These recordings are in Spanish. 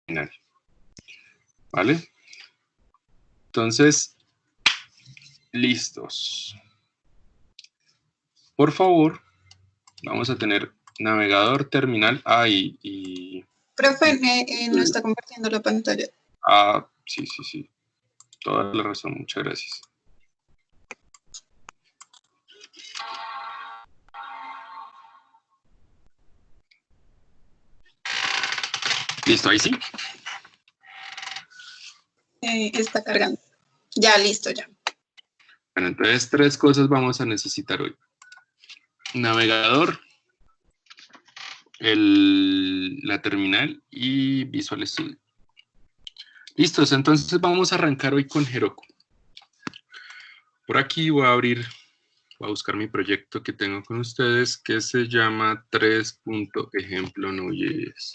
terminal. ¿Vale? Entonces, listos. Por favor, vamos a tener navegador, terminal. Y Profe, no está compartiendo la pantalla. Sí. Toda la razón, muchas gracias. ¿Listo? Ahí sí. Está cargando. Ya, listo, ya. Bueno, entonces 3 cosas vamos a necesitar hoy. Navegador, la terminal y Visual Studio. Listos, entonces vamos a arrancar hoy con Heroku. Por aquí voy a buscar mi proyecto que tengo con ustedes que se llama 3.ejemplo.node.js.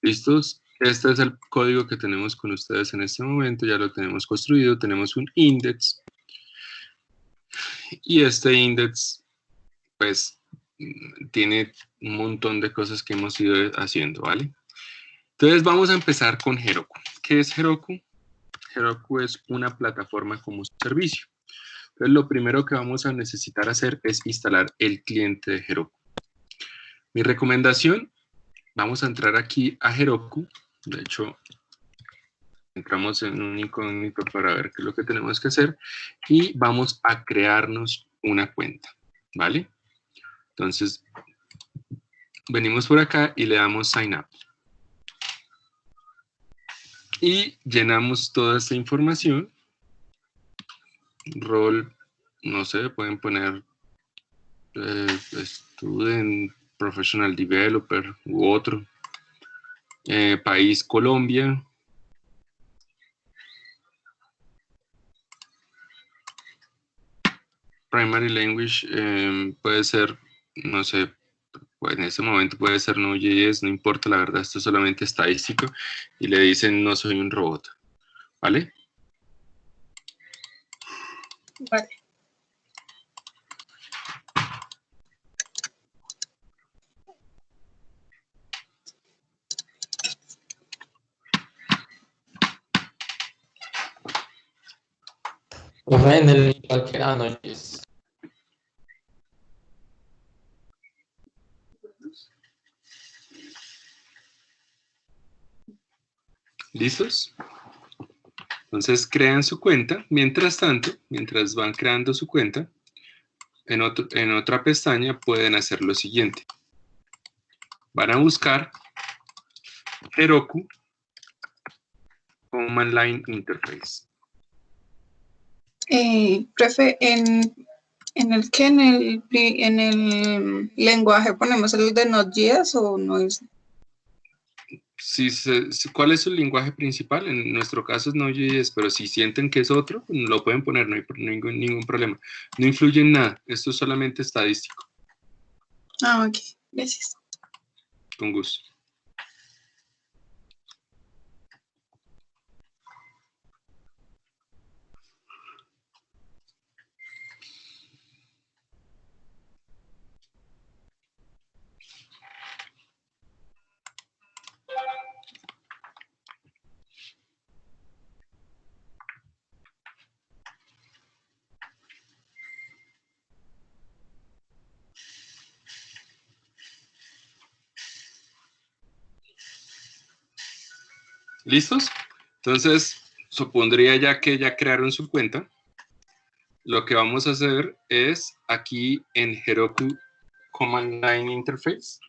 ¿Listos? Este es el código que tenemos con ustedes en este momento, ya lo tenemos construido, tenemos un index. Y este index, pues, tiene un montón de cosas que hemos ido haciendo, ¿vale? Entonces vamos a empezar con Heroku. ¿Qué es Heroku? Heroku es una plataforma como servicio. Entonces lo primero que vamos a necesitar hacer es instalar el cliente de Heroku. Mi recomendación, vamos a entrar aquí a Heroku. De hecho, entramos en un incógnito para ver qué es lo que tenemos que hacer. Y vamos a crearnos una cuenta, ¿vale? Entonces, venimos por acá y le damos Sign Up. Y llenamos toda esta información. Rol, no sé, pueden poner Student, Professional Developer u otro. País, Colombia. Primary Language puede ser, no sé, pues en este momento puede ser Node.js, no importa, la verdad, esto es solamente estadístico. Y le dicen, no soy un robot. ¿Vale? Vale. En el cualquiera no es. ¿Listos? Entonces crean su cuenta. Mientras tanto, mientras van creando su cuenta, en otra pestaña pueden hacer lo siguiente. Van a buscar Heroku Command Line Interface. Profe, ¿en el lenguaje ponemos el de Node.js o no es? ¿Cuál es su lenguaje principal? En nuestro caso es Node.js, pero si sienten que es otro, lo pueden poner, no hay ningún problema. No influye en nada, esto es solamente estadístico. Ok, gracias. Con gusto. ¿Listos? Entonces, supondría ya que ya crearon su cuenta. Lo que vamos a hacer es aquí en Heroku Command Line Interface.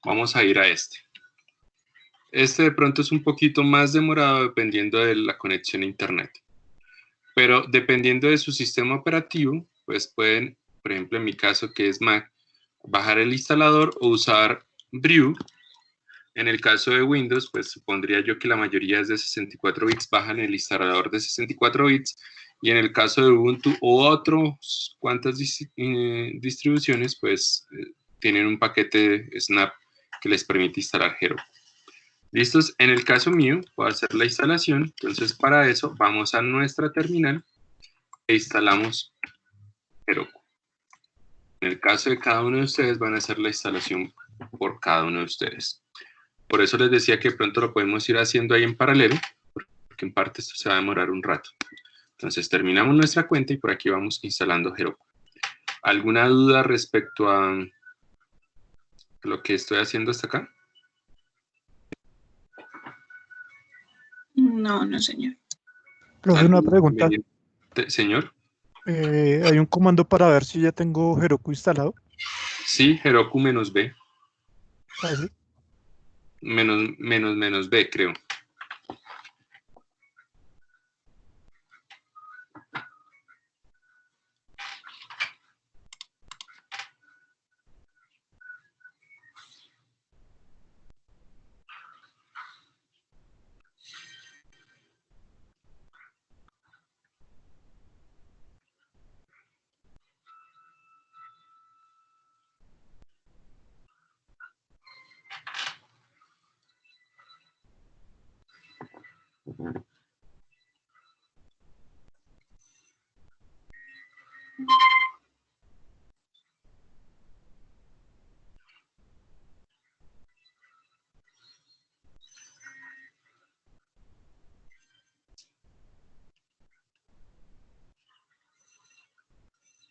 Vamos a ir a este. Este de pronto es un poquito más demorado dependiendo de la conexión a internet. Pero dependiendo de su sistema operativo, pues pueden, por ejemplo, en mi caso que es Mac, bajar el instalador o usar Brew. En el caso de Windows, pues supondría yo que la mayoría es de 64 bits, bajan el instalador de 64 bits. Y en el caso de Ubuntu o otras cuantas distribuciones, pues tienen un paquete Snap que les permite instalar Heroku. ¿Listos? En el caso mío, voy a hacer la instalación. Entonces, para eso, vamos a nuestra terminal e instalamos Heroku. En el caso de cada uno de ustedes, van a hacer la instalación por cada uno de ustedes. por eso les decía que de pronto lo podemos ir haciendo ahí en paralelo, porque en parte esto se va a demorar un rato. Entonces terminamos nuestra cuenta y por aquí vamos instalando Heroku. ¿Alguna duda respecto a lo que estoy haciendo hasta acá? No, no, señor. Profe, una pregunta. Señor. ¿Hay un comando para ver si ya tengo Heroku instalado? Sí, Heroku -b. ¿Ah, sí? -b, creo.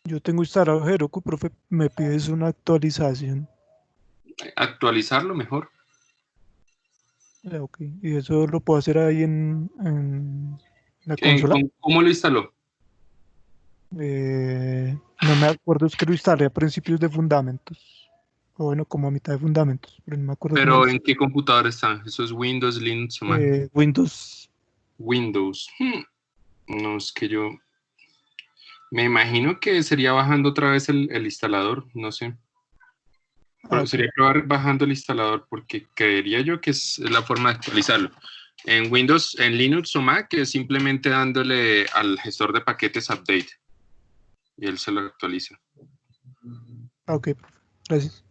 Yo tengo instalado Heroku, profe, me pides una actualización. Actualizarlo mejor. Ok, y eso lo puedo hacer ahí en la consola. ¿Cómo lo instaló? No me acuerdo, es que lo instalé a principios de fundamentos. O bueno, como a mitad de fundamentos, pero no me acuerdo cómo lo ¿Pero en instalé. qué computador está? ¿Eso es Windows, Linux o Mac? Windows. Windows. No, es que yo... Me imagino que sería bajando otra vez el instalador, no sé. Pero Ok. sería probar bajando el instalador porque creería yo que es la forma de actualizarlo. En Windows, en Linux o Mac, es simplemente dándole al gestor de paquetes update y él se lo actualiza. Ok, profe. Gracias.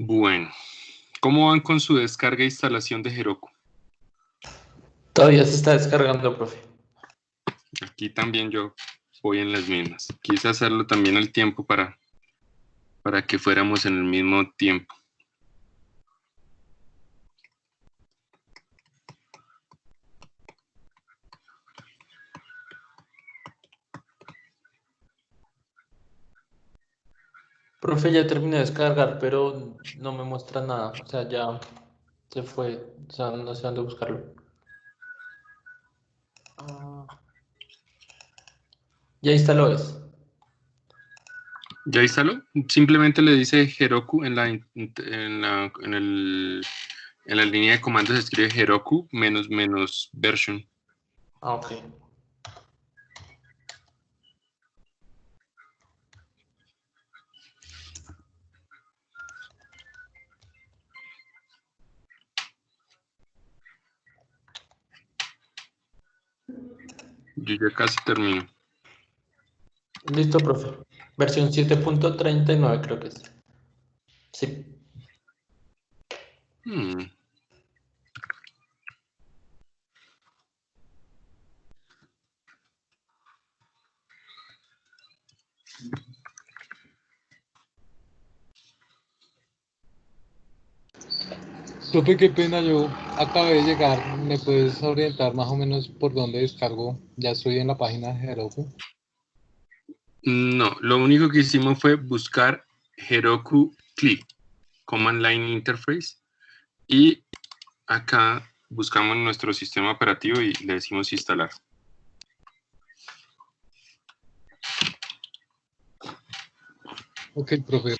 Bueno, ¿cómo van con su descarga e instalación de Heroku? Todavía se está descargando, profe. Aquí también yo voy en las mismas. Quise hacerlo también al tiempo para que fuéramos en el mismo tiempo. Profe, ya terminé de descargar, pero no me muestra nada. O sea, ya se fue. O sea, no sé dónde buscarlo. Ah, ya instaló eso. ¿Ya instaló? Simplemente le dice Heroku en la línea de comandos se escribe Heroku -- version. Ah, ok. Yo ya casi termino. Listo, profe. Versión 7.39 creo que es. Sí. Hmm, Profe, qué pena, yo acabé de llegar. ¿Me puedes orientar más o menos por dónde descargo? Ya estoy en la página de Heroku. No, lo único que hicimos fue buscar Heroku CLI, Command Line Interface, y acá buscamos nuestro sistema operativo y le decimos instalar. Ok, profe.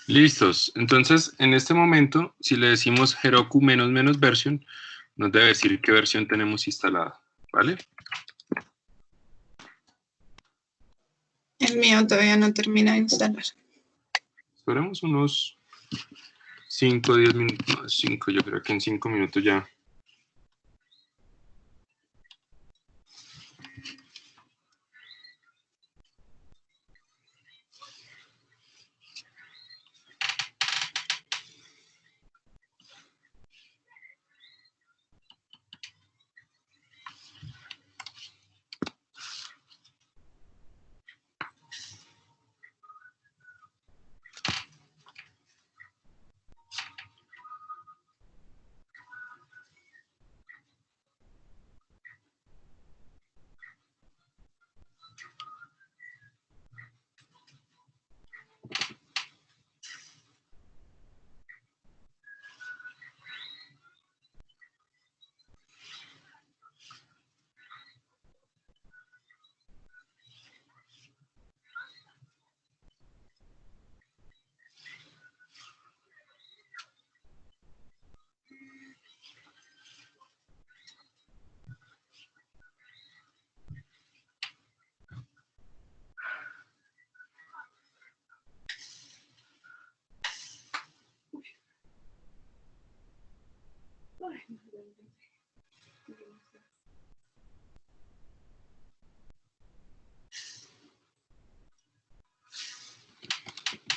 Listos. Entonces, en este momento, si le decimos Heroku -- version, nos debe decir qué versión tenemos instalada, ¿vale? El mío todavía no termina de instalar. Esperemos unos 5 o 10 minutos. No, 5, yo creo que en 5 minutos ya.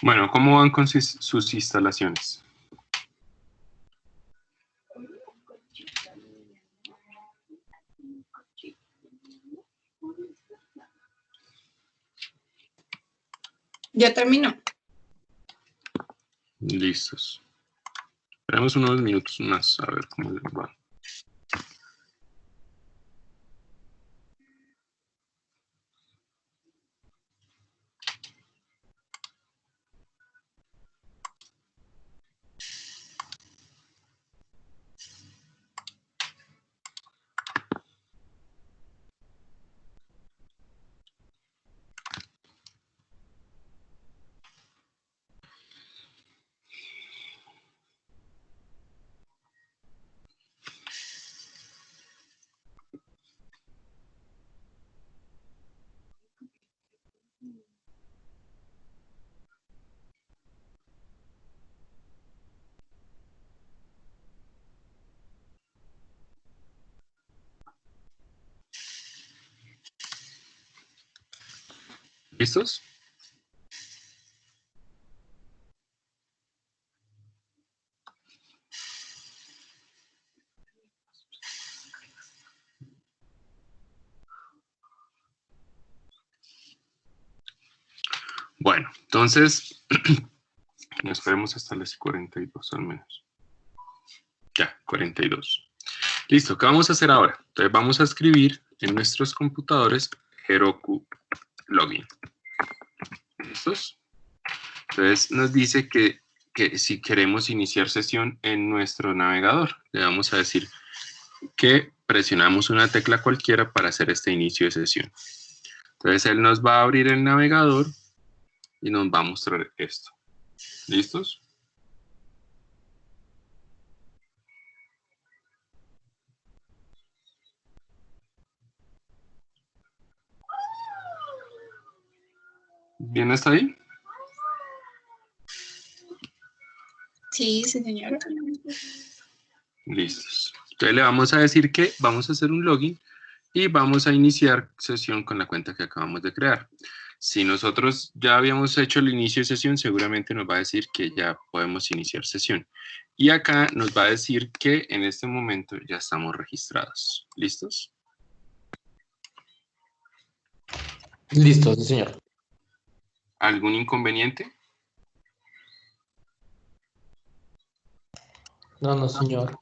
Bueno, ¿cómo van con sus instalaciones? Ya terminó. Listos. Esperemos unos minutos más a ver cómo les va. ¿Listos? Bueno, entonces, esperemos hasta las 42 al menos. Ya, 42. Listo, ¿qué vamos a hacer ahora? Entonces vamos a escribir en nuestros computadores Heroku Login. ¿Listos? Entonces nos dice que si queremos iniciar sesión en nuestro navegador, le vamos a decir que presionamos una tecla cualquiera para hacer este inicio de sesión. Entonces él nos va a abrir el navegador y nos va a mostrar esto. ¿Listos? ¿Bien hasta ahí? Sí, sí, señora. Listos. Entonces le vamos a decir que vamos a hacer un login y vamos a iniciar sesión con la cuenta que acabamos de crear. Si nosotros ya habíamos hecho el inicio de sesión, seguramente nos va a decir que ya podemos iniciar sesión. Y acá nos va a decir que en este momento ya estamos registrados. ¿Listos? Listo, sí, señor. ¿Algún inconveniente? No, no, señor.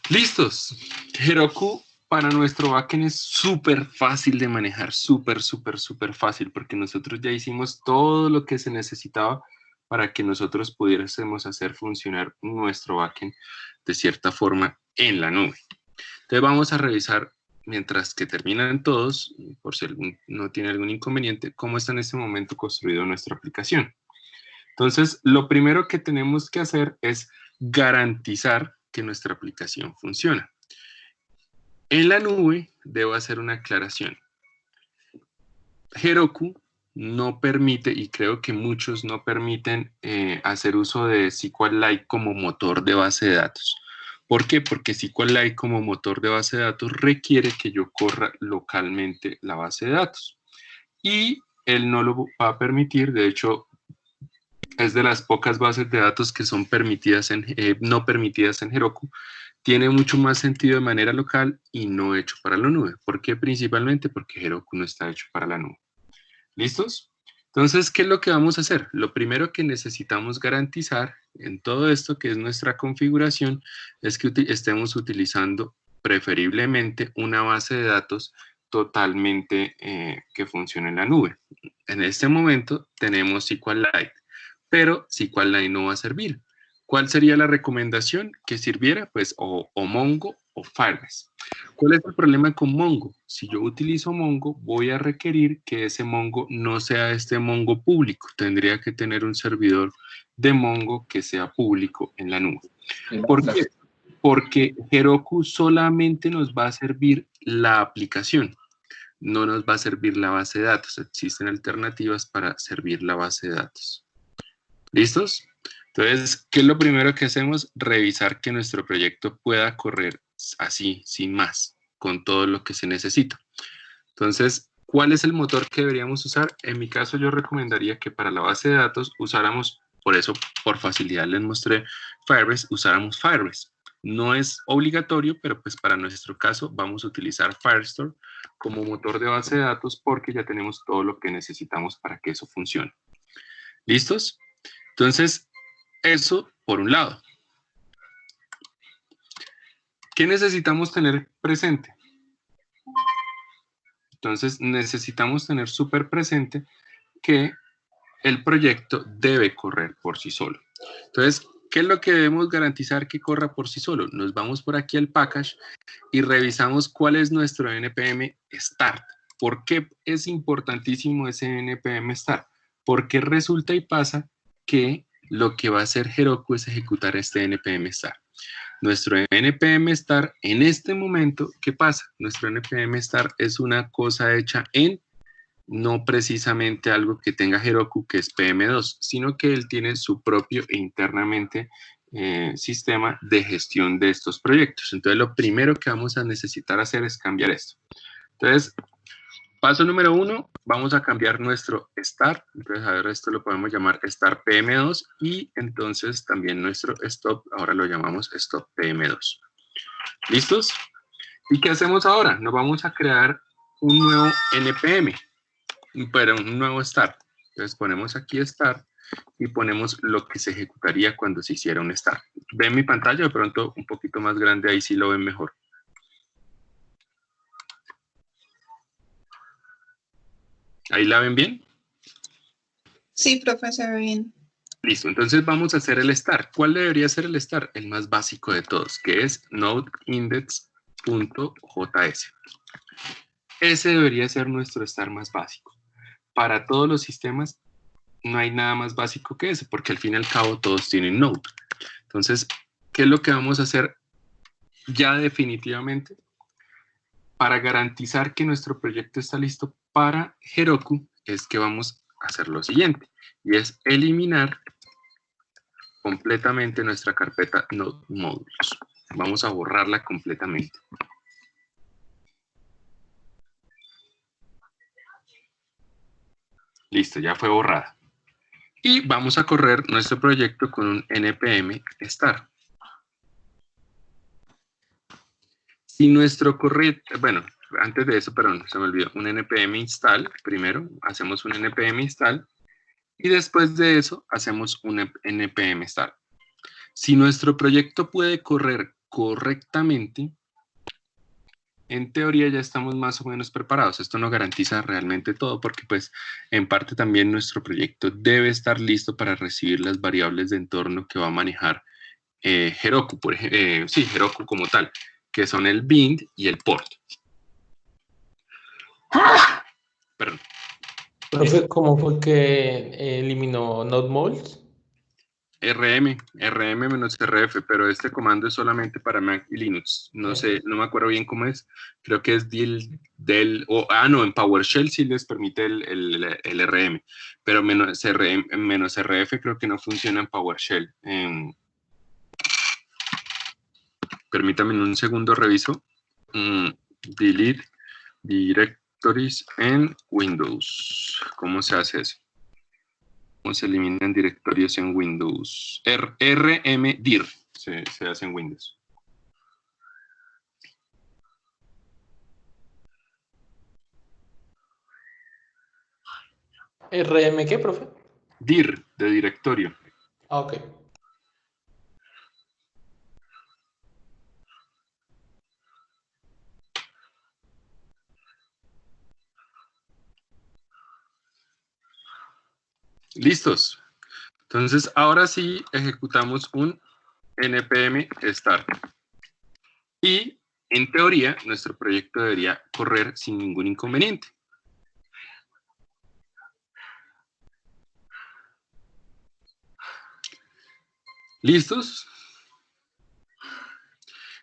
¡Listos! Heroku para nuestro backend es súper fácil de manejar, súper fácil, porque nosotros ya hicimos todo lo que se necesitaba para que nosotros pudiésemos hacer funcionar nuestro backend de cierta forma en la nube. Entonces vamos a revisar, mientras que terminan todos, por si no tiene algún inconveniente, cómo está en este momento construido nuestra aplicación. Entonces, lo primero que tenemos que hacer es garantizar que nuestra aplicación funciona. En la nube, debo hacer una aclaración. Heroku no permite, y creo que muchos no permiten, hacer uso de SQLite como motor de base de datos. ¿Por qué? Porque SQLite como motor de base de datos requiere que yo corra localmente la base de datos. Y él no lo va a permitir, de hecho, es de las pocas bases de datos que son no permitidas en Heroku. Tiene mucho más sentido de manera local y no hecho para la nube. ¿Por qué? Principalmente porque Heroku no está hecho para la nube. ¿Listos? Entonces, ¿qué es lo que vamos a hacer? Lo primero que necesitamos garantizar en todo esto, que es nuestra configuración, es que estemos utilizando preferiblemente una base de datos totalmente que funcione en la nube. En este momento tenemos SQLite, pero SQLite no va a servir. ¿Cuál sería la recomendación que sirviera? Pues o Mongo o Firebase. ¿Cuál es el problema con Mongo? Si yo utilizo Mongo, voy a requerir que ese Mongo no sea este Mongo público. Tendría que tener un servidor de Mongo que sea público en la nube. ¿Por qué? Porque Heroku solamente nos va a servir la aplicación, no nos va a servir la base de datos. Existen alternativas para servir la base de datos. ¿Listos? Entonces, ¿qué es lo primero que hacemos? Revisar que nuestro proyecto pueda correr así, sin más, con todo lo que se necesita. Entonces, ¿cuál es el motor que deberíamos usar? En mi caso, yo recomendaría que para la base de datos usáramos, por eso, por facilidad les mostré Firebase, usáramos Firebase. No es obligatorio, pero pues para nuestro caso vamos a utilizar Firestore como motor de base de datos porque ya tenemos todo lo que necesitamos para que eso funcione. ¿Listos? Entonces, eso por un lado. ¿Qué necesitamos tener presente? Entonces, necesitamos tener súper presente que el proyecto debe correr por sí solo. Entonces, ¿qué es lo que debemos garantizar que corra por sí solo? Nos vamos por aquí al package y revisamos cuál es nuestro npm start. ¿Por qué es importantísimo ese npm start? Porque resulta y pasa que lo que va a hacer Heroku es ejecutar este npm start. Nuestro npm start en este momento, ¿qué pasa? Nuestro npm start es una cosa hecha en, no precisamente algo que tenga Heroku, que es PM2, sino que él tiene su propio e internamente sistema de gestión de estos proyectos. Entonces, lo primero que vamos a necesitar hacer es cambiar esto. Entonces, paso número 1, vamos a cambiar nuestro start. Entonces, a ver, esto lo podemos llamar start PM2 y entonces también nuestro stop, ahora lo llamamos stop PM2. ¿Listos? ¿Y qué hacemos ahora? Nos vamos a crear un nuevo NPM, pero un nuevo start. Entonces, ponemos aquí start y ponemos lo que se ejecutaría cuando se hiciera un start. ¿Ven mi pantalla? De pronto un poquito más grande, ahí sí lo ven mejor. ¿Ahí la ven bien? Sí, profe, se ve bien. Listo, entonces vamos a hacer el start. ¿Cuál debería ser el start? El más básico de todos, que es nodeindex.js. Ese debería ser nuestro start más básico. Para todos los sistemas no hay nada más básico que ese, porque al fin y al cabo todos tienen Node. Entonces, ¿qué es lo que vamos a hacer ya definitivamente? Para garantizar que nuestro proyecto está listo para Heroku, es que vamos a hacer lo siguiente, y es eliminar completamente nuestra carpeta Node Modules. Vamos a borrarla completamente. Listo, ya fue borrada. Y vamos a correr nuestro proyecto con un npm start. Si nuestro correo, bueno, antes de eso, perdón, se me olvidó, un npm install, primero hacemos un npm install y después de eso hacemos un npm start. Si nuestro proyecto puede correr correctamente, en teoría ya estamos más o menos preparados. Esto no garantiza realmente todo porque pues en parte también nuestro proyecto debe estar listo para recibir las variables de entorno que va a manejar Heroku, por ejemplo, sí, Heroku como tal, que son el bind y el port. Perdón. Profe, ¿cómo fue que eliminó Node Modules? rm-rf, pero este comando es solamente para Mac y Linux. No sé, no me acuerdo bien cómo es. Creo que es no, en PowerShell sí les permite el rm, pero -rf creo que no funciona en PowerShell. Permítanme un segundo, reviso. Delete directories en Windows. ¿Cómo se hace eso? ¿Cómo se eliminan directorios en Windows? rmdir se hace en Windows. ¿RM qué, profe? dir, de directorio. Ah, ok. ¿Listos? Entonces, ahora sí ejecutamos un npm start. Y, en teoría, nuestro proyecto debería correr sin ningún inconveniente. ¿Listos?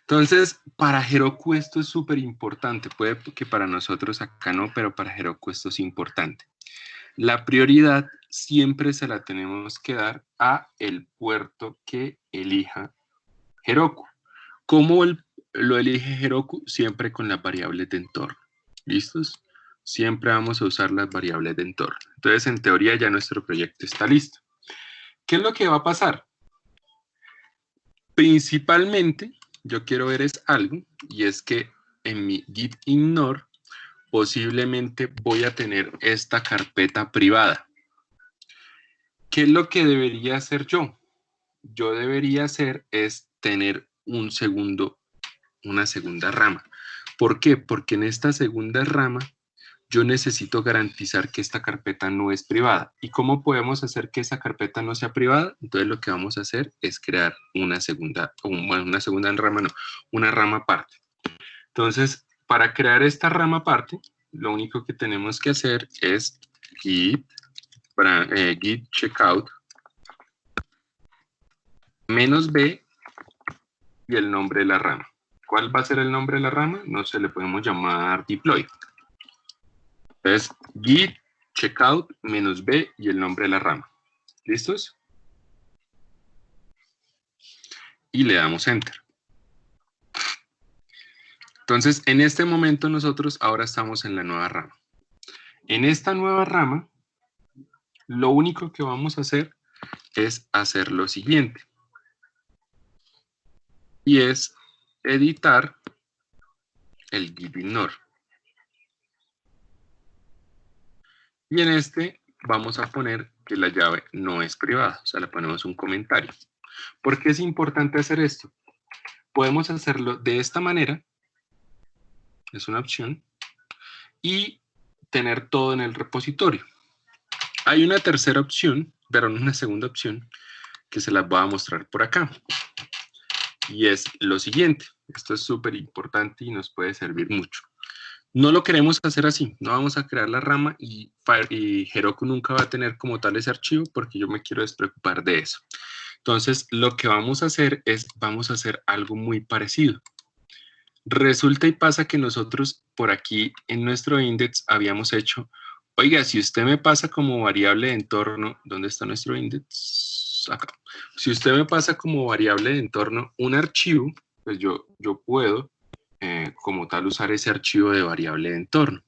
Entonces, para Heroku esto es súper importante. Puede que para nosotros acá no, pero para Heroku esto es importante. La prioridad siempre se la tenemos que dar a el puerto que elija Heroku. ¿Cómo lo elige Heroku? Siempre con las variables de entorno. ¿Listos? Siempre vamos a usar las variables de entorno. Entonces, en teoría, ya nuestro proyecto está listo. ¿Qué es lo que va a pasar? Principalmente, yo quiero ver es algo, y es que en mi git ignore posiblemente voy a tener esta carpeta privada. ¿Qué es lo que debería hacer yo? Yo debería hacer es tener una segunda rama. ¿Por qué? Porque en esta segunda rama yo necesito garantizar que esta carpeta no es privada. ¿Y cómo podemos hacer que esa carpeta no sea privada? Entonces lo que vamos a hacer es crear una segunda rama, no, una rama aparte. Entonces, para crear esta rama aparte, lo único que tenemos que hacer es git checkout -b y el nombre de la rama. ¿Cuál va a ser el nombre de la rama? No se le podemos llamar deploy. Entonces, git checkout -b y el nombre de la rama. ¿Listos? Y le damos enter. Entonces, en este momento nosotros ahora estamos en la nueva rama. En esta nueva rama, lo único que vamos a hacer es hacer lo siguiente. Y es editar el git ignore. Y en este vamos a poner que la llave no es privada, o sea, le ponemos un comentario. ¿Por qué es importante hacer esto? Podemos hacerlo de esta manera, es una opción, y tener todo en el repositorio. Hay una tercera opción, pero una segunda opción, que se las voy a mostrar por acá. Y es lo siguiente, esto es súper importante y nos puede servir mucho. No lo queremos hacer así, no vamos a crear la rama y Heroku nunca va a tener como tal ese archivo porque yo me quiero despreocupar de eso. Entonces, lo que vamos a hacer es, vamos a hacer algo muy parecido. Resulta y pasa que nosotros por aquí en nuestro index habíamos hecho, oiga, si usted me pasa como variable de entorno, ¿dónde está nuestro index? Acá. Si usted me pasa como variable de entorno un archivo, pues yo puedo como tal usar ese archivo de variable de entorno.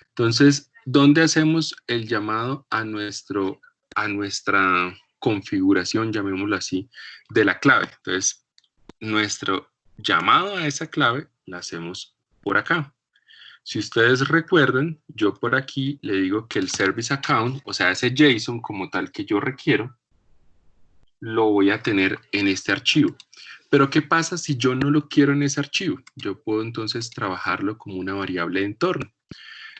Entonces, ¿dónde hacemos el llamado a nuestra configuración, llamémoslo así, de la clave? Entonces, nuestro llamado a esa clave la hacemos por acá. Si ustedes recuerdan, yo por aquí le digo que el service account, o sea, ese JSON como tal que yo requiero, lo voy a tener en este archivo. Pero ¿qué pasa si yo no lo quiero en ese archivo? Yo puedo entonces trabajarlo como una variable de entorno.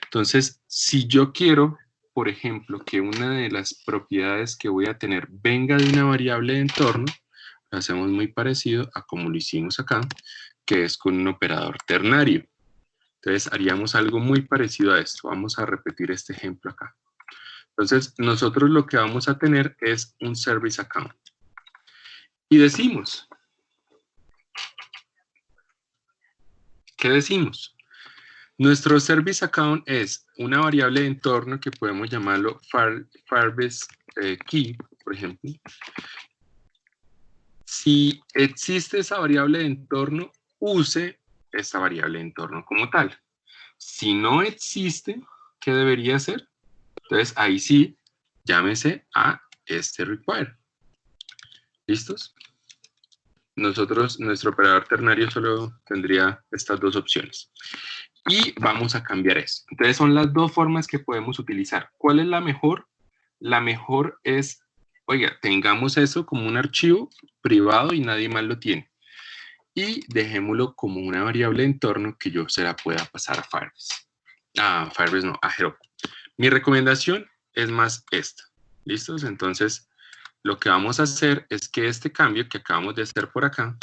Entonces, si yo quiero, por ejemplo, que una de las propiedades que voy a tener venga de una variable de entorno, lo hacemos muy parecido a como lo hicimos acá, que es con un operador ternario. Entonces, haríamos algo muy parecido a esto. Vamos a repetir este ejemplo acá. Entonces, nosotros lo que vamos a tener es un service account. Y decimos, ¿qué decimos? Nuestro service account es una variable de entorno que podemos llamarlo Firebase key, por ejemplo. Si existe esa variable de entorno, use esta variable de entorno como tal. Si no existe, ¿qué debería hacer? Entonces, ahí sí, llámese a este require. ¿Listos? Nuestro operador ternario solo tendría estas dos opciones. Y vamos a cambiar eso. Entonces, son las dos formas que podemos utilizar. ¿Cuál es la mejor? La mejor es, oiga, tengamos eso como un archivo privado y nadie más lo tiene. Y dejémoslo como una variable de entorno que yo se la pueda pasar a Firebase. A Heroku. Mi recomendación es más esta. ¿Listos? Entonces, lo que vamos a hacer es que este cambio que acabamos de hacer por acá,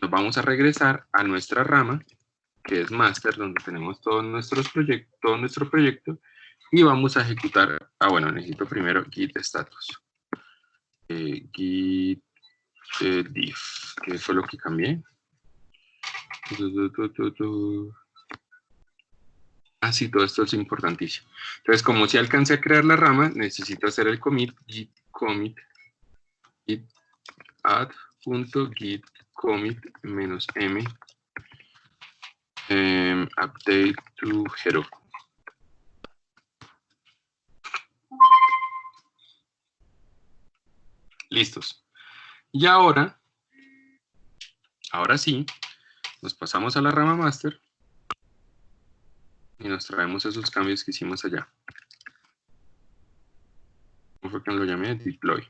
nos vamos a regresar a nuestra rama, que es master, donde tenemos todos nuestros proyectos, todo nuestro proyecto, y vamos a ejecutar, bueno, necesito primero git status. Git diff, que fue lo que cambié. Así, todo esto es importantísimo. Entonces, como si alcancé a crear la rama, necesito hacer el commit, git commit, git add.git commit -m update to Heroku. Listos. Y ahora sí, nos pasamos a la rama master y nos traemos esos cambios que hicimos allá. ¿Cómo fue que lo llamé? Deploy.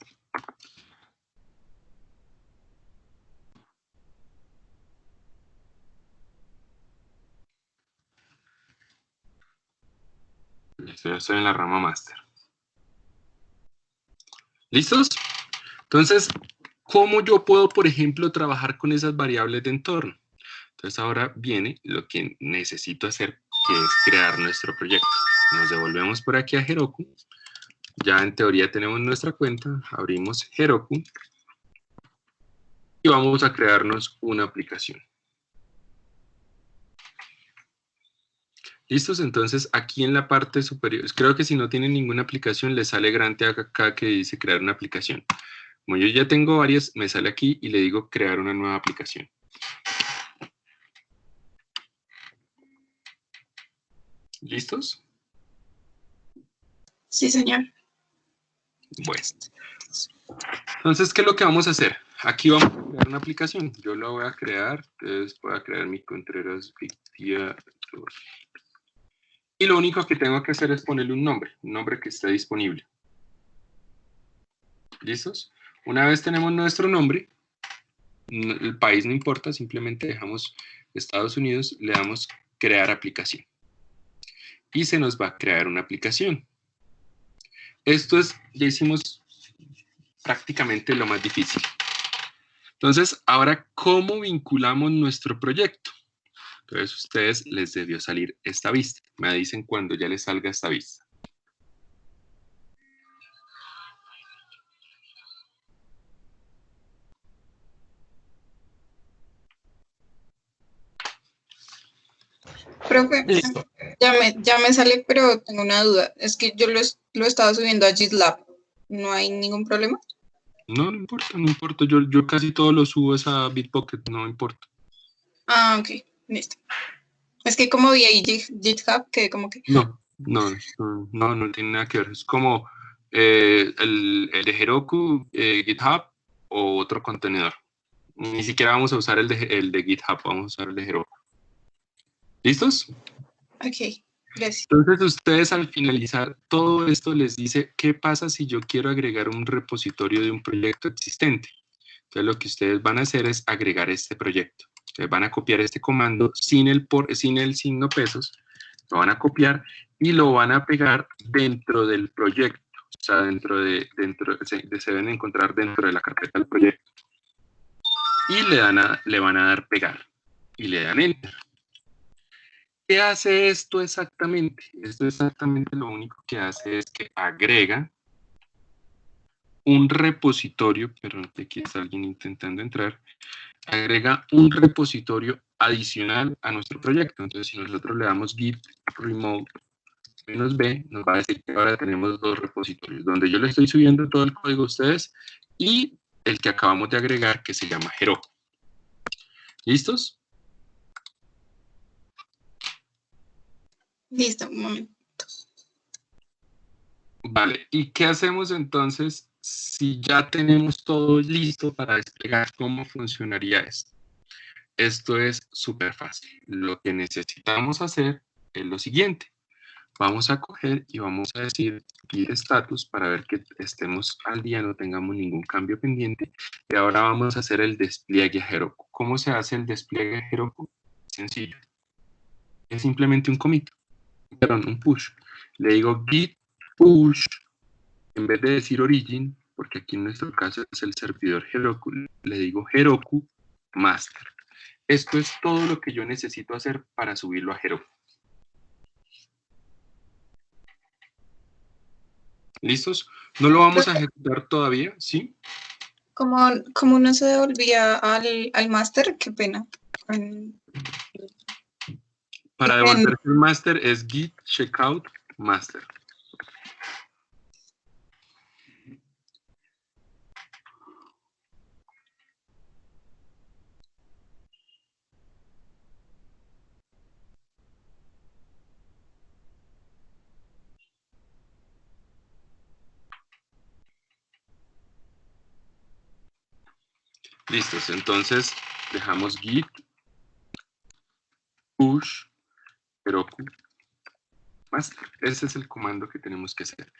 Listo, ya estoy en la rama master. ¿Listos? Entonces, ¿cómo yo puedo, por ejemplo, trabajar con esas variables de entorno? Entonces ahora viene lo que necesito hacer, que es crear nuestro proyecto. Nos devolvemos por aquí a Heroku. Ya en teoría tenemos nuestra cuenta. Abrimos Heroku. Y vamos a crearnos una aplicación. ¿Listos? Entonces aquí en la parte superior, creo que si no tienen ninguna aplicación, les sale grande acá que dice crear una aplicación. Como yo ya tengo varias, me sale aquí y le digo crear una nueva aplicación. ¿Listos? Sí, señor. Bueno. Entonces, ¿qué es lo que vamos a hacer? Aquí vamos a crear una aplicación. Yo la voy a crear. Entonces, voy a crear mi Contreras Victia. Y lo único que tengo que hacer es ponerle un nombre que esté disponible. ¿Listos? Una vez tenemos nuestro nombre, el país no importa, simplemente dejamos Estados Unidos, le damos crear aplicación. Y se nos va a crear una aplicación. Esto es, ya hicimos prácticamente lo más difícil. Entonces, ahora, ¿cómo vinculamos nuestro proyecto? Entonces, a ustedes les debió salir esta vista. Me dicen cuando ya les salga esta vista. Profe, Listo. ya me sale, pero tengo una duda. Es que yo lo estaba subiendo a GitLab. ¿No hay ningún problema? No, no importa, no importa. Yo casi todo lo subo a esa Bitbucket, no importa. Ah, ok, listo. Es que como vi ahí GitHub, que como que... No tiene nada que ver. Es como el de Heroku, GitHub o otro contenedor. Ni siquiera vamos a usar el de GitHub, vamos a usar el de Heroku. ¿Listos? Ok, gracias. Entonces ustedes al finalizar todo esto les dice qué pasa si yo quiero agregar un repositorio de un proyecto existente. Entonces lo que ustedes van a hacer es agregar este proyecto. Ustedes van a copiar este comando sin el signo pesos, lo van a copiar y lo van a pegar dentro del proyecto. O sea, se deben encontrar dentro de la carpeta del proyecto. Y le van a dar pegar. Y le dan enter. ¿Qué hace esto exactamente? Esto exactamente lo único que hace es que agrega un repositorio, pero aquí está alguien intentando entrar, agrega un repositorio adicional a nuestro proyecto. Entonces, si nosotros le damos git remote -b, nos va a decir que ahora tenemos dos repositorios, donde yo le estoy subiendo todo el código a ustedes y el que acabamos de agregar, que se llama Heroku. ¿Listos? Listo, un momento. Vale, ¿y qué hacemos entonces si ya tenemos todo listo para desplegar? ¿Cómo funcionaría esto? Esto es súper fácil. Lo que necesitamos hacer es lo siguiente. Vamos a coger y vamos a decir git status para ver que estemos al día, no tengamos ningún cambio pendiente. Y ahora vamos a hacer el despliegue a Heroku. ¿Cómo se hace el despliegue a Heroku? Sencillo. Es simplemente un push. Le digo git push, en vez de decir origin, porque aquí en nuestro caso es el servidor Heroku, le digo Heroku Master. Esto es todo lo que yo necesito hacer para subirlo a Heroku. ¿Listos? No lo vamos a ejecutar todavía, ¿sí? Como no se devolvía al máster, qué pena. Para devolverse el master es git checkout master. Listos, entonces dejamos git push Heroku master. Ese es el comando que tenemos que hacer.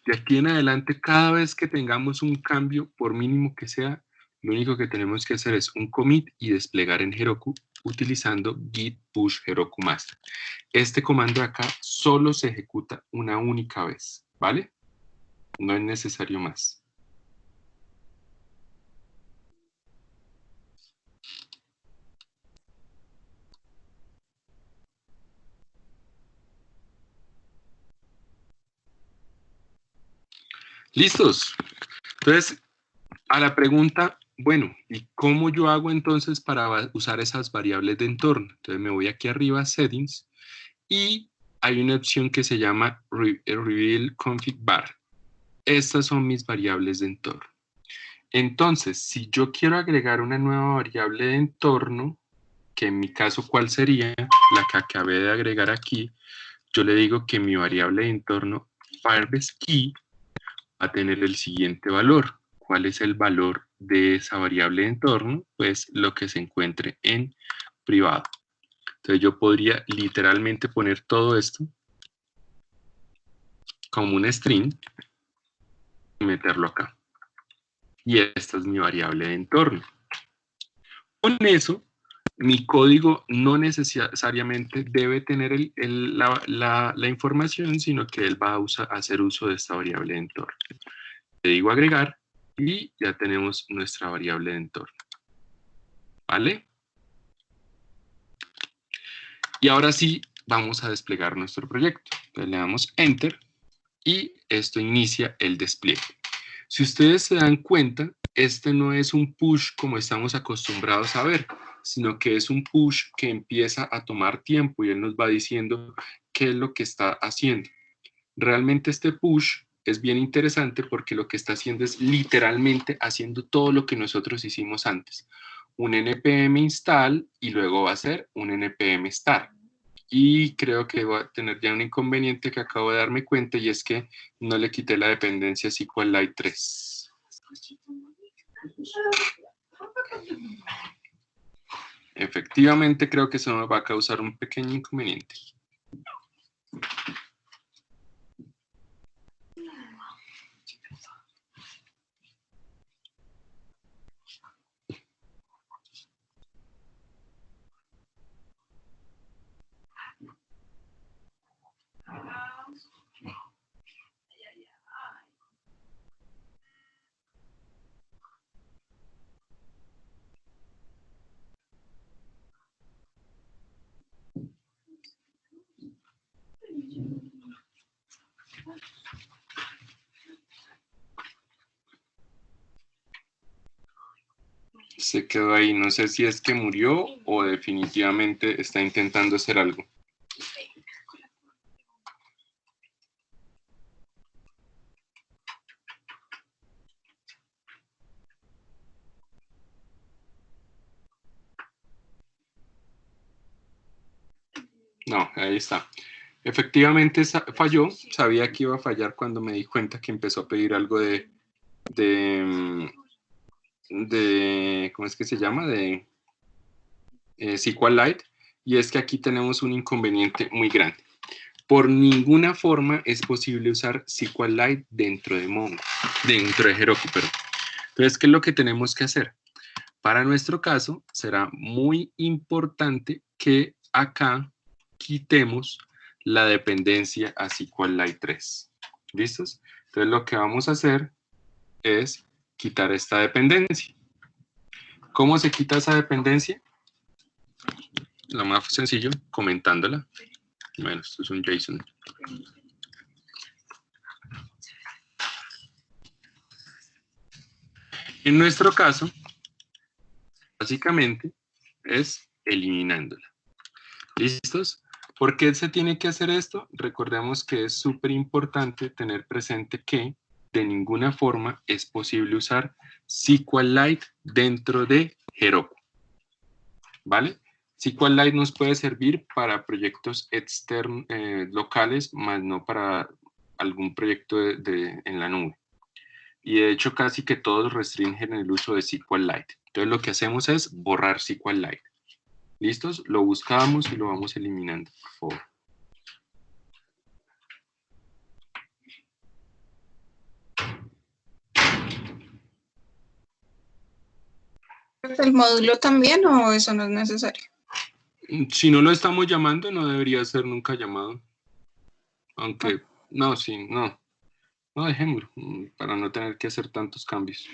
De aquí en adelante, cada vez que tengamos un cambio, por mínimo que sea, lo único que tenemos que hacer es un commit y desplegar en Heroku utilizando git push Heroku master. Este comando de acá solo se ejecuta una única vez, ¿vale? No es necesario más. ¿Listos? Entonces, a la pregunta, bueno, ¿y cómo yo hago entonces para usar esas variables de entorno? Entonces me voy aquí arriba a Settings y hay una opción que se llama Reveal Config Bar. Estas son mis variables de entorno. Entonces, si yo quiero agregar una nueva variable de entorno, que en mi caso, ¿cuál sería? La que acabé de agregar aquí. Yo le digo que mi variable de entorno Firebase Key va a tener el siguiente valor. ¿Cuál es el valor de esa variable de entorno? Pues lo que se encuentre en privado. Entonces yo podría literalmente poner todo esto como un string y meterlo acá. Y esta es mi variable de entorno. Con eso, mi código no necesariamente debe tener la información, sino que él va a hacer uso de esta variable de entorno. Le digo agregar y ya tenemos nuestra variable de entorno. ¿Vale? Y ahora sí, vamos a desplegar nuestro proyecto. Entonces le damos Enter y esto inicia el despliegue. Si ustedes se dan cuenta, este no es un push como estamos acostumbrados a ver, sino que es un push que empieza a tomar tiempo y él nos va diciendo qué es lo que está haciendo. Realmente este push es bien interesante porque lo que está haciendo es literalmente haciendo todo lo que nosotros hicimos antes. Un npm install y luego va a ser un npm start. Y creo que voy a tener ya un inconveniente que acabo de darme cuenta y es que no le quité la dependencia SQLite 3. Efectivamente creo que eso me va a causar un pequeño inconveniente. Se quedó ahí, no sé si es que murió o definitivamente está intentando hacer algo. No, ahí está. Efectivamente falló, sabía que iba a fallar cuando me di cuenta que empezó a pedir algo de ¿cómo es que se llama? De SQLite, y es que aquí tenemos un inconveniente muy grande. Por ninguna forma es posible usar SQLite dentro de Mongo, dentro de Heroku, perdón. Entonces, ¿qué es lo que tenemos que hacer? Para nuestro caso, será muy importante que acá quitemos la dependencia a SQLite 3. ¿Listos? Entonces, lo que vamos a hacer es quitar esta dependencia. ¿Cómo se quita esa dependencia? Lo más sencillo, comentándola. Bueno, esto es un JSON. En nuestro caso, básicamente, es eliminándola. ¿Listos? ¿Por qué se tiene que hacer esto? Recordemos que es súper importante tener presente que de ninguna forma es posible usar SQLite dentro de Heroku. ¿Vale? SQLite nos puede servir para proyectos externos, locales, más no para algún proyecto en la nube. Y de hecho casi que todos restringen el uso de SQLite. Entonces lo que hacemos es borrar SQLite. ¿Listos? Lo buscamos y lo vamos eliminando, por favor. ¿El módulo también o eso no es necesario? Si no lo estamos llamando, no debería ser nunca llamado. Aunque, no, sí, no. No, dejémoslo, para no tener que hacer tantos cambios.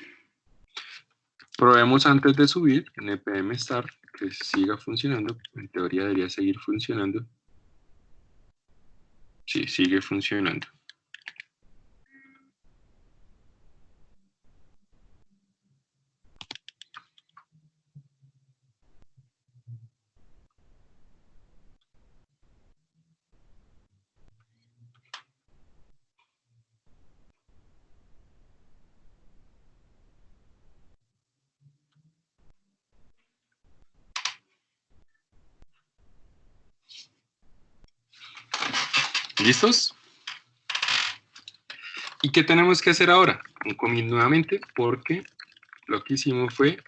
Probemos antes de subir en npm start que siga funcionando. En teoría debería seguir funcionando. Sí, sigue funcionando. ¿Listos? ¿Y qué tenemos que hacer ahora? Un commit nuevamente porque lo que hicimos fue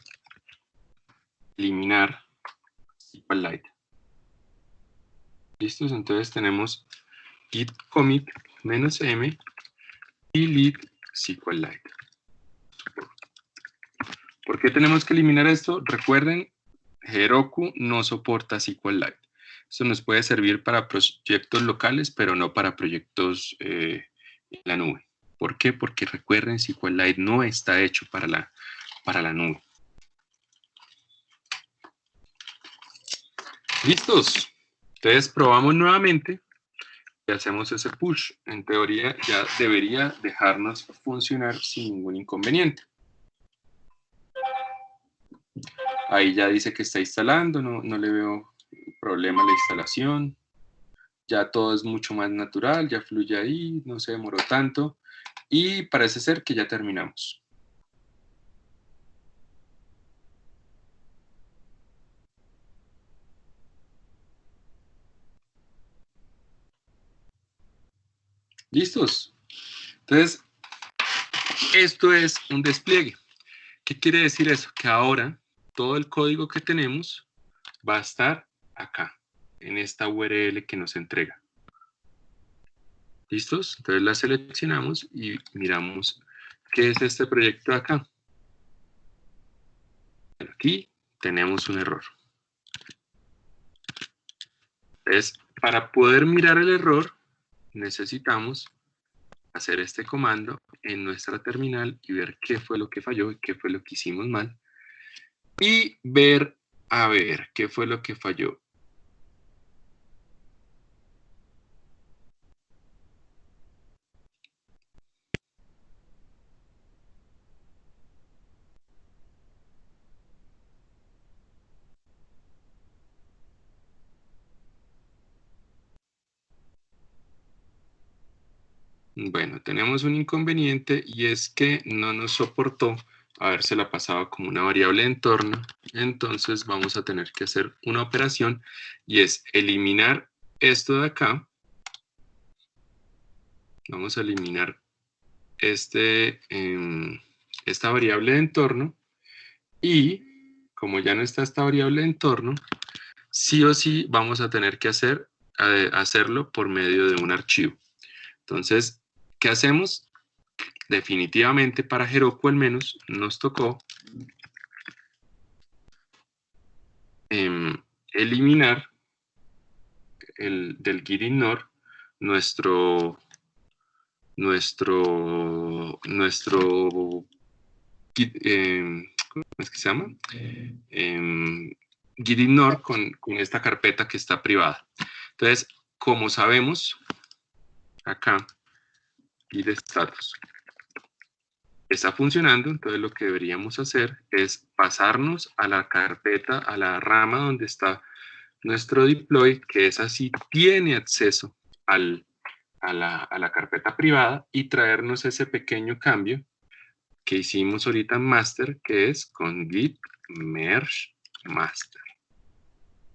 eliminar SQLite. ¿Listos? Entonces tenemos git commit -m delete SQLite. ¿Por qué tenemos que eliminar esto? Recuerden, Heroku no soporta SQLite. Esto nos puede servir para proyectos locales, pero no para proyectos en la nube. ¿Por qué? Porque recuerden, SQLite no está hecho para la nube. ¿Listos? Entonces probamos nuevamente y hacemos ese push. En teoría ya debería dejarnos funcionar sin ningún inconveniente. Ahí ya dice que está instalando, no le veo problema a la instalación. Ya todo es mucho más natural, ya fluye ahí, no se demoró tanto. Y parece ser que ya terminamos. ¿Listos? Entonces, esto es un despliegue. ¿Qué quiere decir eso? Que ahora todo el código que tenemos va a estar acá, en esta URL que nos entrega. ¿Listos? Entonces la seleccionamos y miramos qué es este proyecto de acá. Aquí tenemos un error. Entonces, para poder mirar el error, necesitamos hacer este comando en nuestra terminal y ver qué fue lo que falló y qué fue lo que hicimos mal. Y ver, a ver, qué fue lo que falló. Bueno, tenemos un inconveniente y es que no nos soportó habérsela pasado como una variable de entorno. Entonces vamos a tener que hacer una operación y es eliminar esto de acá. Vamos a eliminar esta variable de entorno y como ya no está esta variable de entorno, sí o sí vamos a tener que hacerlo por medio de un archivo. Entonces, ¿qué hacemos? Definitivamente para Heroku al menos nos tocó eliminar del git ignore nuestro nuestro ¿cómo es que se llama? Git ignore con esta carpeta que está privada. Entonces, como sabemos, acá, git status está funcionando, entonces lo que deberíamos hacer es pasarnos a la carpeta, a la rama donde está nuestro deploy, que es así, tiene acceso a la carpeta privada y traernos ese pequeño cambio que hicimos ahorita en master, que es con git merge master.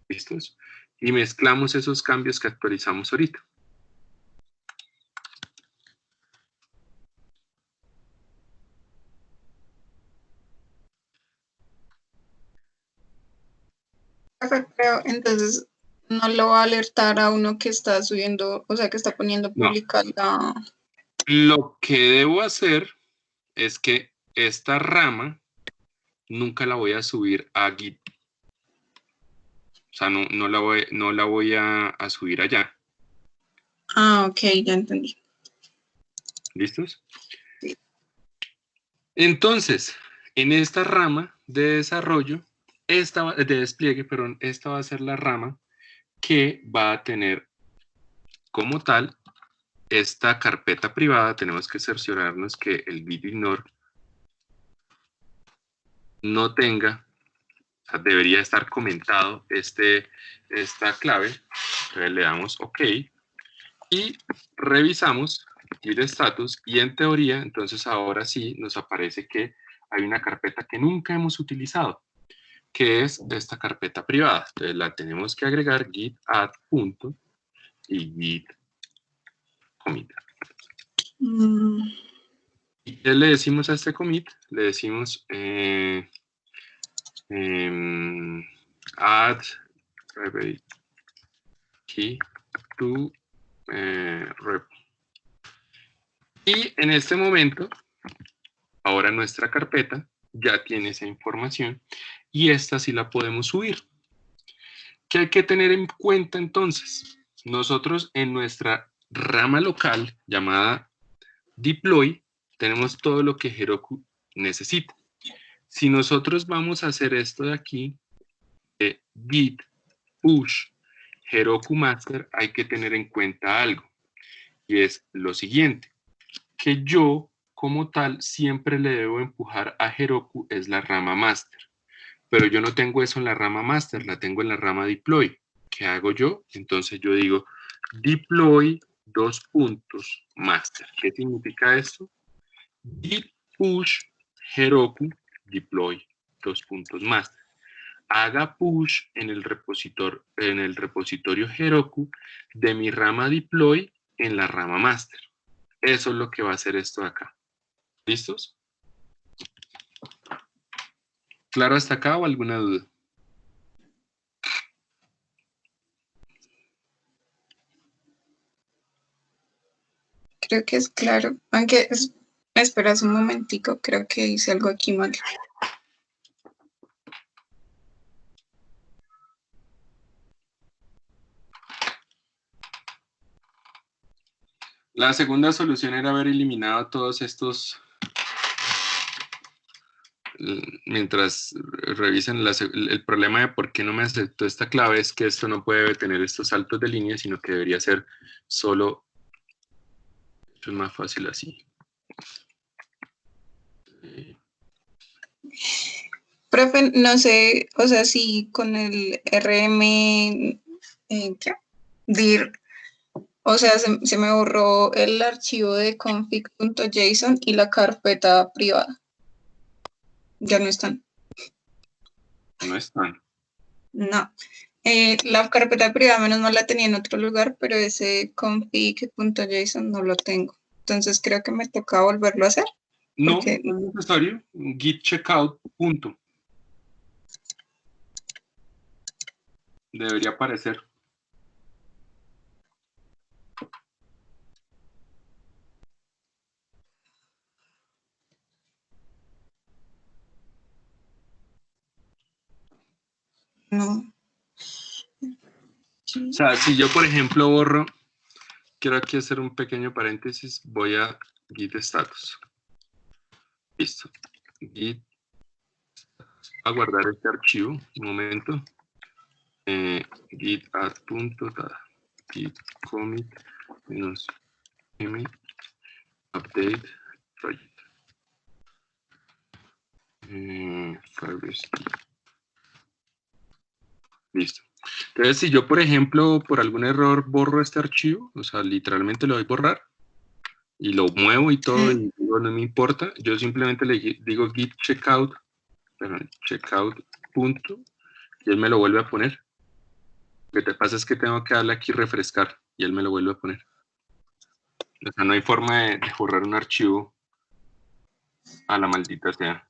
¿Listos? Y mezclamos esos cambios que actualizamos ahorita. Pero entonces no lo va a alertar a uno que está subiendo, o sea, que está poniendo No. publicar la... Lo que debo hacer es que esta rama nunca la voy a subir a Git. O sea, no la voy a subir allá. Ah, ok, ya entendí. ¿Listos? Sí. Entonces, en esta rama de desarrollo, de despliegue, perdón, esta va a ser la rama que va a tener como tal esta carpeta privada. Tenemos que cerciorarnos que el git ignore no tenga, o sea, debería estar comentado esta clave. Entonces le damos OK y revisamos git status y en teoría, entonces ahora sí nos aparece que hay una carpeta que nunca hemos utilizado, que es esta carpeta privada. Entonces la tenemos que agregar git add punto y git commit. ¿Y qué le decimos a este commit? Le decimos add repo key to repo. Y en este momento, ahora nuestra carpeta ya tiene esa información y esta sí la podemos subir. ¿Qué hay que tener en cuenta entonces? Nosotros en nuestra rama local llamada deploy tenemos todo lo que Heroku necesita. Si nosotros vamos a hacer esto de aquí, git push Heroku master, hay que tener en cuenta algo y es lo siguiente, que yo como tal siempre le debo empujar a Heroku es la rama master, pero yo no tengo eso en la rama master, la tengo en la rama deploy. ¿Qué hago yo? Entonces yo digo deploy master. ¿Qué significa esto? Git push Heroku deploy master. Haga push en el repositorio Heroku de mi rama deploy en la rama master. Eso es lo que va a hacer esto de acá. ¿Listos? ¿Claro hasta acá o alguna duda? Creo que es claro. Aunque, esperas un momentico, creo que hice algo aquí mal. La segunda solución era haber eliminado todos estos, mientras revisen el problema de por qué no me aceptó esta clave es que esto no puede tener estos saltos de línea, sino que debería ser solo, esto es más fácil así. Profe, no sé, o sea, si con el RM, ¿qué? dir, o sea, se me borró el archivo de config.json y la carpeta privada. Ya no están. No están. No. La carpeta privada, menos mal la tenía en otro lugar, pero ese config.json no lo tengo. Entonces creo que me toca volverlo a hacer. No, Porque... no es necesario. Git checkout, punto. Debería aparecer. No. O sea, si yo, por ejemplo, borro quiero aquí hacer un pequeño paréntesis. Voy a git status. Listo. Git. A guardar este archivo. Un momento. Git add punto data. Git commit menos m update project. Firebase. Listo. Entonces, si yo, por ejemplo, por algún error borro este archivo, o sea, literalmente lo doy borrar y lo muevo y todo, y digo, no me importa, yo simplemente le digo git checkout, perdón, checkout punto, y él me lo vuelve a poner. Lo que te pasa es que tengo que darle aquí refrescar y él me lo vuelve a poner. O sea, no hay forma de borrar un archivo a la maldita sea.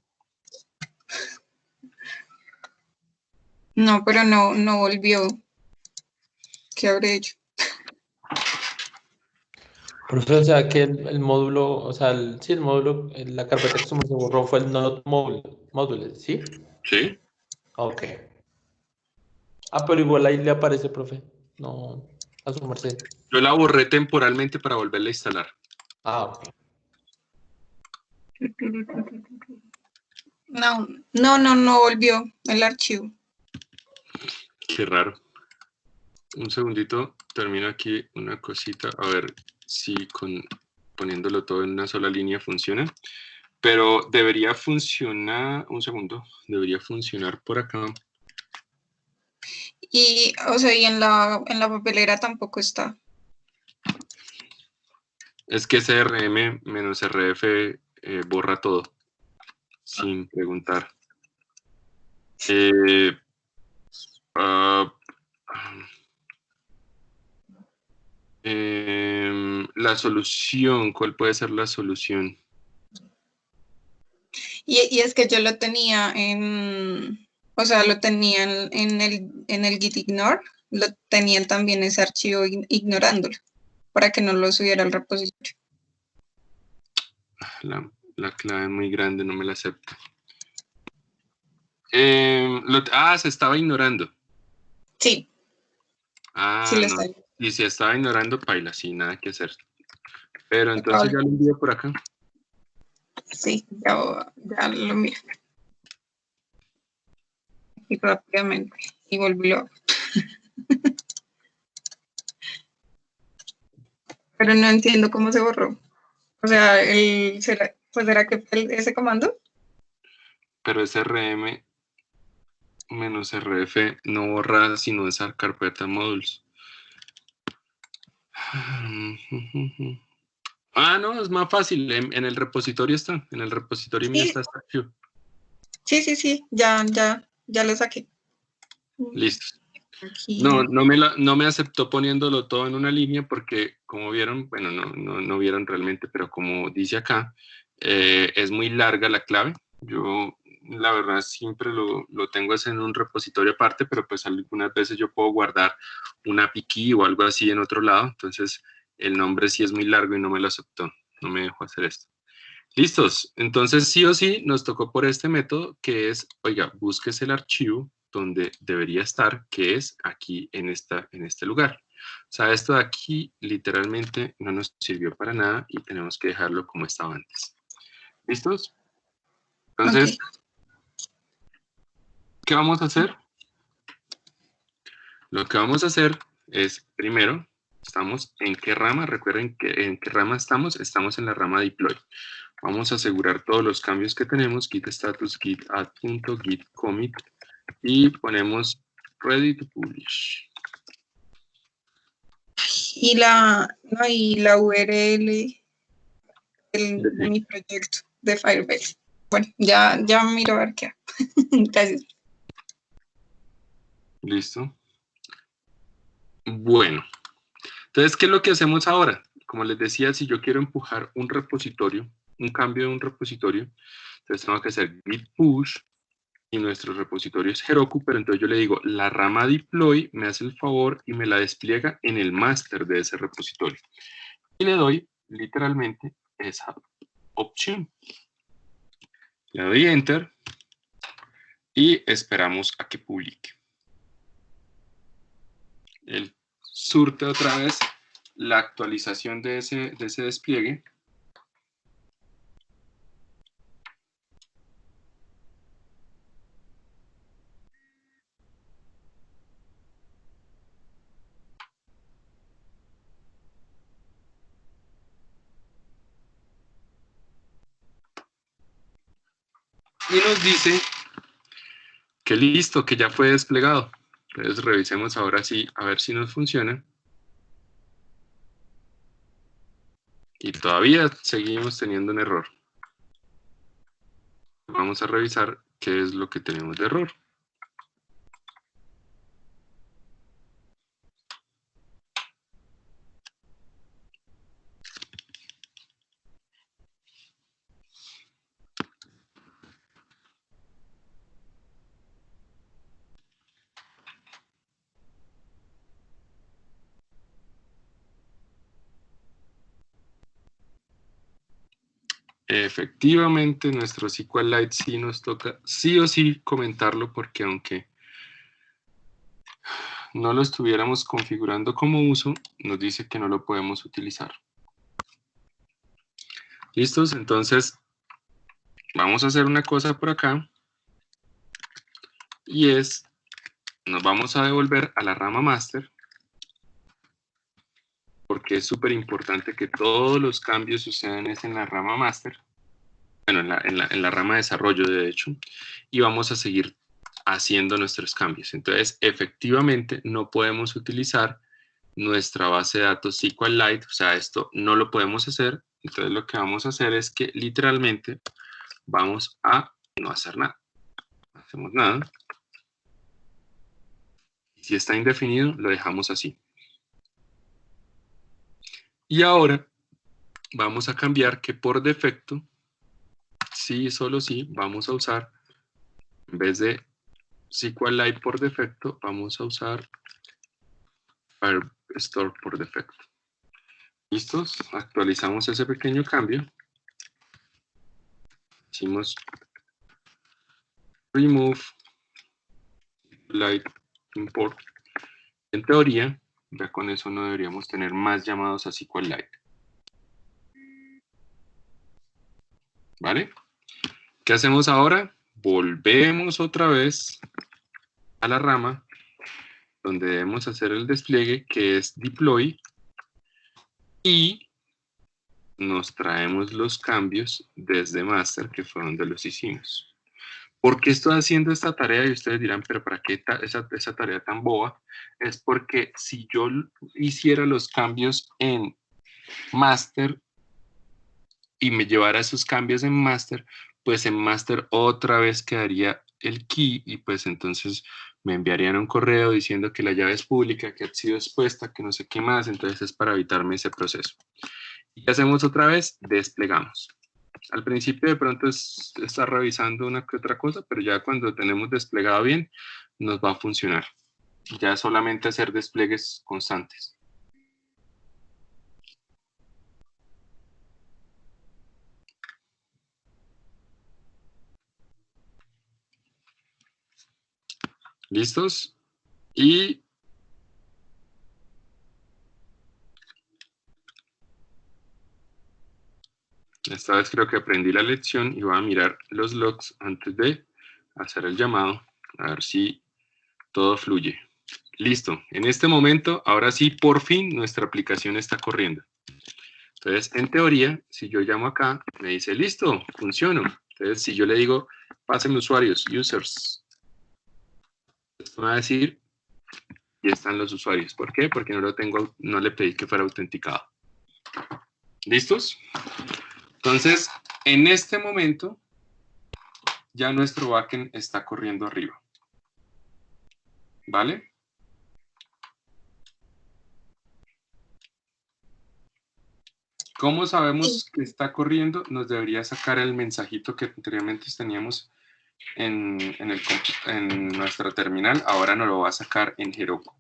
No, pero no volvió. ¿Qué habré hecho? Profe, o sea que el módulo, o sea, sí, el módulo, la carpeta que se borró fue el node módulo, ¿sí? ¿Sí? Ok. Ah, pero igual ahí le aparece, profe. No, a su merced. Yo la borré temporalmente para volverla a instalar. Ah, ok. No volvió el archivo. Qué raro. Un segundito, termino aquí una cosita, a ver si poniéndolo todo en una sola línea funciona. Pero debería funcionar, un segundo, debería funcionar por acá. Y, o sea, y en la papelera tampoco está. Es que CRM-RF borra todo, sin preguntar. La solución, ¿cuál puede ser la solución? Y es que yo lo tenía o sea, lo tenía en el git ignore, lo tenía también ese archivo ignorándolo, para que no lo subiera al repositorio. La clave es muy grande, no me la acepta. Se estaba ignorando. Sí. Ah, Sí lo no. está. Y si estaba ignorando, paila, sí, nada que hacer. Pero entonces ya lo envío por acá. Sí, ya lo miro. Y rápidamente. Y volvió. Pero no entiendo cómo se borró. O sea, ¿será que fue ese comando? Pero ese RM menos RF no borra sino esa carpeta modules. Ah, no, es más fácil. En el repositorio está. En el repositorio mío está este archivo. Sí. Ya lo saqué. Listo. Aquí. No me aceptó poniéndolo todo en una línea porque, como vieron, bueno, no vieron realmente, pero como dice acá, es muy larga la clave. Yo, la verdad, siempre lo tengo en un repositorio aparte, pero pues algunas veces yo puedo guardar una API key o algo así en otro lado. Entonces, el nombre sí es muy largo y no me lo aceptó. No me dejó hacer esto. Listos. Entonces, sí o sí, nos tocó por este método que es, oiga, búsquese el archivo donde debería estar, que es aquí en este lugar. O sea, esto de aquí literalmente no nos sirvió para nada y tenemos que dejarlo como estaba antes. ¿Listos? Entonces, ¿qué vamos a hacer? Lo que vamos a hacer es, primero, estamos en qué rama, recuerden que en qué rama estamos en la rama deploy. Vamos a asegurar todos los cambios que tenemos, git status, git add punto, git commit, y ponemos ready to publish. Y la URL de mi proyecto de Firebase. Bueno, ya miro a ver qué. Gracias. Listo. Bueno, entonces, ¿qué es lo que hacemos ahora? Como les decía, si yo quiero empujar un repositorio, un cambio de un repositorio, entonces tengo que hacer git push y nuestro repositorio es Heroku, pero entonces yo le digo, la rama deploy me hace el favor y me la despliega en el master de ese repositorio. Y le doy literalmente esa opción. Le doy enter y esperamos a que publique. Él surte otra vez la actualización de ese despliegue. Y nos dice que listo, que ya fue desplegado. Entonces revisemos ahora sí, a ver si nos funciona. Y todavía seguimos teniendo un error. Vamos a revisar qué es lo que tenemos de error. Efectivamente, nuestro SQLite sí nos toca sí o sí comentarlo, porque aunque no lo estuviéramos configurando como uso, nos dice que no lo podemos utilizar. ¿Listos? Entonces, vamos a hacer una cosa por acá, y es, nos vamos a devolver a la rama master, porque es súper importante que todos los cambios sucedan en la rama master, bueno, en la rama de desarrollo, de hecho, y vamos a seguir haciendo nuestros cambios. Entonces, efectivamente, no podemos utilizar nuestra base de datos SQLite, o sea, esto no lo podemos hacer. Entonces, lo que vamos a hacer es que literalmente vamos a no hacer nada. No hacemos nada. Si está indefinido, lo dejamos así. Y ahora vamos a cambiar que por defecto, sí, solo sí, vamos a usar, en vez de SQLite por defecto, vamos a usar Firestore por defecto. ¿Listos? Actualizamos ese pequeño cambio. Hicimos remove SQLite import. En teoría, ya con eso no deberíamos tener más llamados a SQLite. ¿Vale? ¿Qué hacemos ahora? Volvemos otra vez a la rama donde debemos hacer el despliegue, que es deploy, y nos traemos los cambios desde master, que fue donde los hicimos. ¿Por qué estoy haciendo esta tarea? Y ustedes dirán, pero ¿para qué esa tarea tan boba? Es porque si yo hiciera los cambios en master y me llevara esos cambios en master, pues en master otra vez quedaría el key, y pues entonces me enviarían un correo diciendo que la llave es pública, que ha sido expuesta, que no sé qué más. Entonces es para evitarme ese proceso. ¿Y qué hacemos otra vez? Desplegamos. Al principio de pronto está revisando una que otra cosa, pero ya cuando tenemos desplegado bien, nos va a funcionar. Ya solamente hacer despliegues constantes. ¿Listos? Y esta vez creo que aprendí la lección y voy a mirar los logs antes de hacer el llamado, a ver si todo fluye. Listo. En este momento, ahora sí, por fin, nuestra aplicación está corriendo. Entonces, en teoría, si yo llamo acá, me dice, listo, funciona. Entonces, si yo le digo, pásenme usuarios, users, esto me va a decir, y están los usuarios. ¿Por qué? Porque no le pedí que fuera autenticado. ¿Listos? Entonces, en este momento, ya nuestro backend está corriendo arriba. ¿Vale? ¿Cómo sabemos que está corriendo? Nos debería sacar el mensajito que anteriormente teníamos en nuestra terminal. Ahora nos lo va a sacar en Heroku.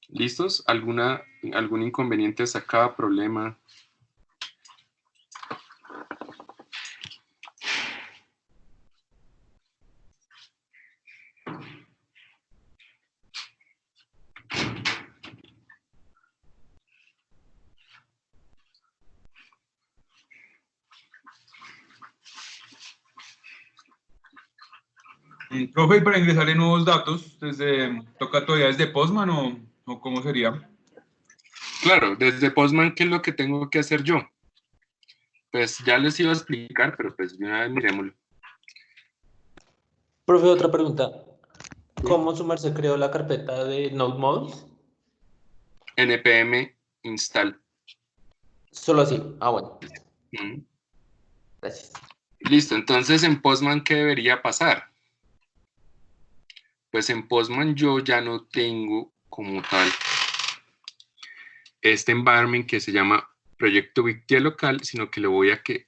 ¿Listos? ¿Algún inconveniente hasta acá? ¿Problema? Profe, y para ingresarle nuevos datos, ¿toca todavía desde Postman o cómo sería? Claro, desde Postman, ¿qué es lo que tengo que hacer yo? Pues ya les iba a explicar, pero pues de una vez miremoslo. Profe, otra pregunta. ¿Cómo su merced creó la carpeta de Node Modules? npm install. Solo así. Ah, bueno. Mm. Gracias. Listo, entonces en Postman, ¿qué debería pasar? Pues en Postman yo ya no tengo como tal este environment que se llama proyecto Victia local, sino que voy aquí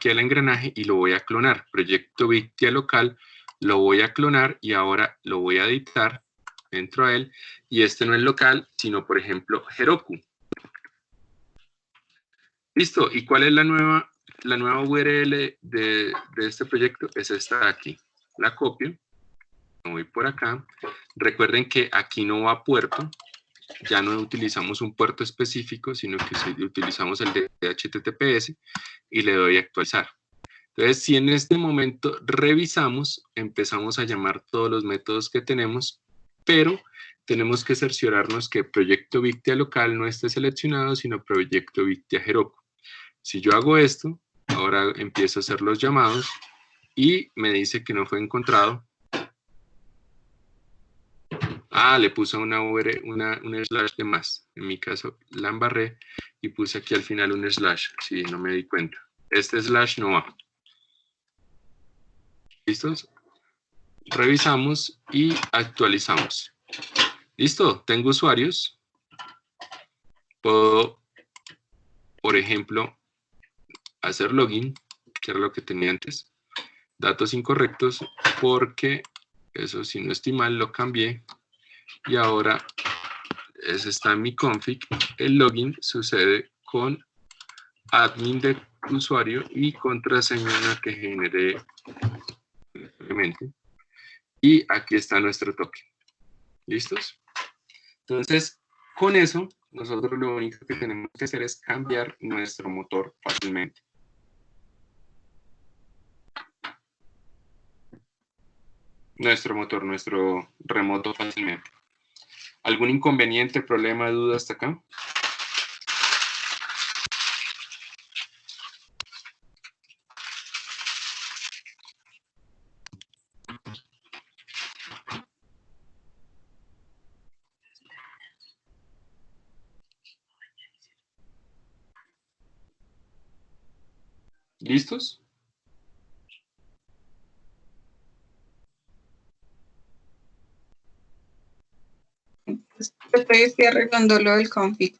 al engranaje y lo voy a clonar. Proyecto Victia local, lo voy a clonar y ahora lo voy a editar, entro a él, y este no es local, sino por ejemplo Heroku. Listo, ¿y cuál es la nueva URL de este proyecto? Es esta de aquí. La copio, me voy por acá. Recuerden que aquí no va puerto, ya no utilizamos un puerto específico, sino que utilizamos el de HTTPS y le doy a actualizar. Entonces, si en este momento revisamos, empezamos a llamar todos los métodos que tenemos, pero tenemos que cerciorarnos que proyecto Victia local no esté seleccionado, sino proyecto Victia Heroku. Si yo hago esto, ahora empiezo a hacer los llamados y me dice que no fue encontrado. Ah, le puse un slash de más. En mi caso, la embarré y puse aquí al final un slash. Sí, no me di cuenta. Este slash no va. ¿Listos? Revisamos y actualizamos. ¿Listo? Tengo usuarios. Puedo, por ejemplo, hacer login, que era lo que tenía antes. Datos incorrectos, porque eso, si no estoy mal, lo cambié. Y ahora ese está en mi config. El login sucede con admin de usuario y contraseña que generé previamente. Y aquí está nuestro token. ¿Listos? Entonces, con eso, nosotros lo único que tenemos que hacer es cambiar nuestro motor fácilmente. Nuestro remoto fácilmente. ¿Algún inconveniente, problema, duda hasta acá? ¿Listos? Estoy arreglando lo del config.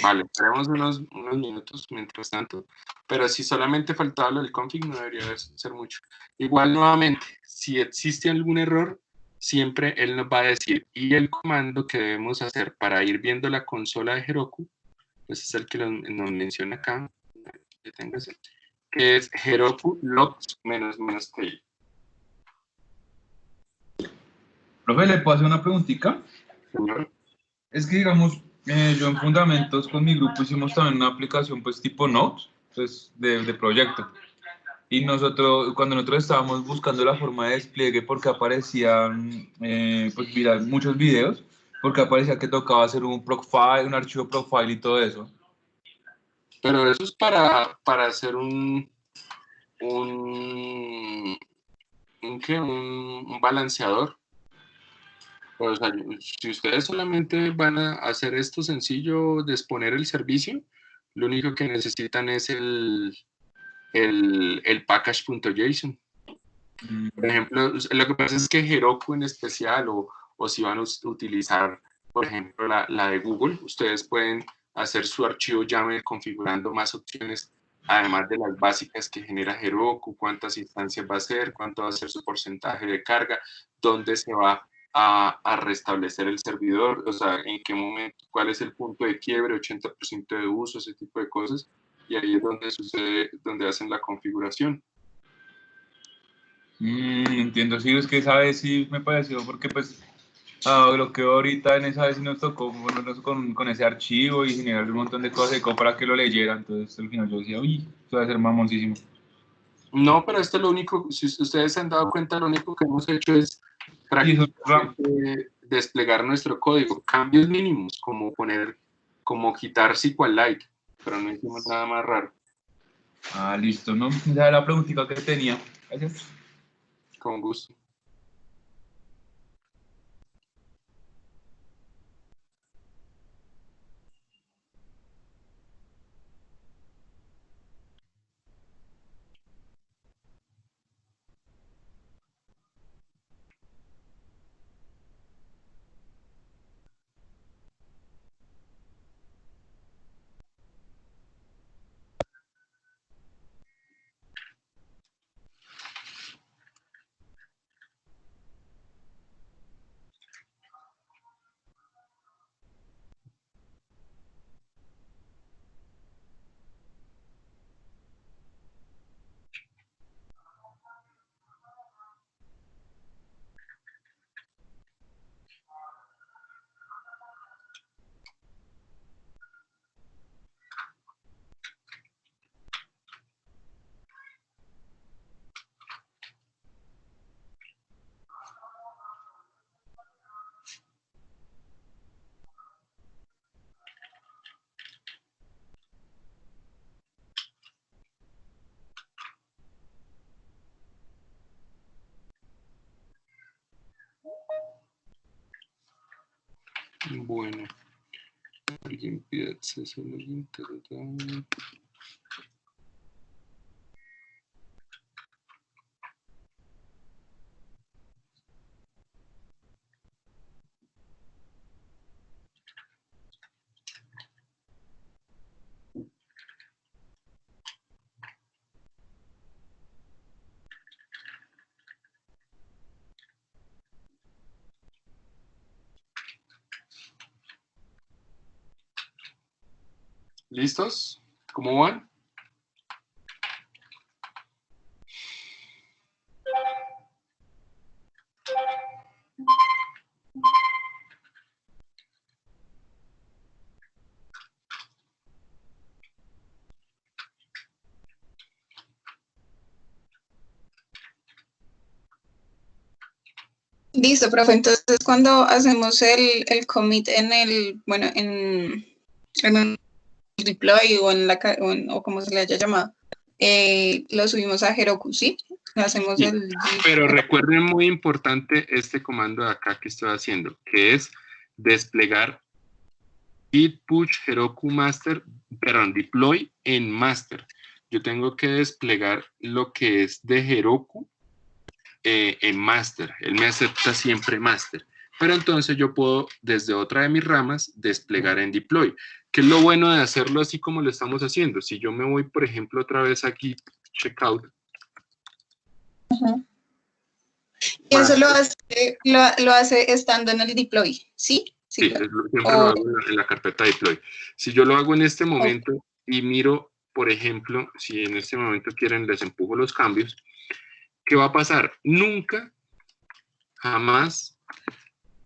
Vale, esperemos unos minutos mientras tanto, pero si solamente faltaba lo del config no debería ser mucho. Igual nuevamente, si existe algún error, siempre él nos va a decir, y el comando que debemos hacer para ir viendo la consola de Heroku, pues es el que nos menciona acá, que es Heroku logs --tail. Profe, ¿le puedo hacer una preguntita? Señor. Es que, digamos, yo en Fundamentos con mi grupo hicimos también una aplicación pues tipo Notes, pues de proyecto. Y cuando nosotros estábamos buscando la forma de despliegue porque aparecían pues muchos videos, porque aparecía que tocaba hacer un profile, un archivo profile y todo eso. Pero eso es para hacer un balanceador. O sea, si ustedes solamente van a hacer esto sencillo de exponer el servicio, lo único que necesitan es el package.json. Por ejemplo, lo que pasa es que Heroku en especial, o si van a utilizar, por ejemplo, la de Google, ustedes pueden hacer su archivo YAML configurando más opciones, además de las básicas que genera Heroku, cuántas instancias va a ser, cuánto va a ser su porcentaje de carga, dónde se va a restablecer el servidor, o sea, en qué momento, cuál es el punto de quiebre, 80% de uso, ese tipo de cosas, y ahí es donde sucede, donde hacen la configuración. Entiendo, sí, es que esa vez sí me pareció, porque pues lo que ahorita en esa vez sí nos tocó ponernos con ese archivo y generar un montón de cosas para que lo leyera, entonces al final yo decía, uy, eso va a ser mamoncísimo. No, pero esto es lo único, si ustedes se han dado cuenta, lo único que hemos hecho es prácticamente desplegar nuestro código. Cambios mínimos, como quitar SQLite, pero no hicimos nada más raro. Ah, listo, ¿no? Esa era la preguntita que tenía. Gracias. Con gusto. Bueno, alguien pide acceso al login. ¿Listos? ¿Cómo van? Listo, profe. Entonces, cuando hacemos el commit en el, bueno, en el deploy o o como se le haya llamado, lo subimos a Heroku, ¿sí? Hacemos Sí, el... pero recuerden muy importante este comando de acá que estoy haciendo, que es desplegar git push Heroku master, perdón, deploy en master. Yo tengo que desplegar lo que es de Heroku en master. Él me acepta siempre master. Pero entonces yo puedo, desde otra de mis ramas, desplegar en deploy. ¿Qué es lo bueno de hacerlo así como lo estamos haciendo? Si yo me voy, por ejemplo, otra vez aquí, checkout. Y eso lo hace estando en el deploy, ¿sí? Sí, ¿verdad? siempre lo hago en la carpeta deploy. Si yo lo hago en este momento y miro, por ejemplo, si en este momento quieren, les empujo los cambios, ¿qué va a pasar? Nunca, jamás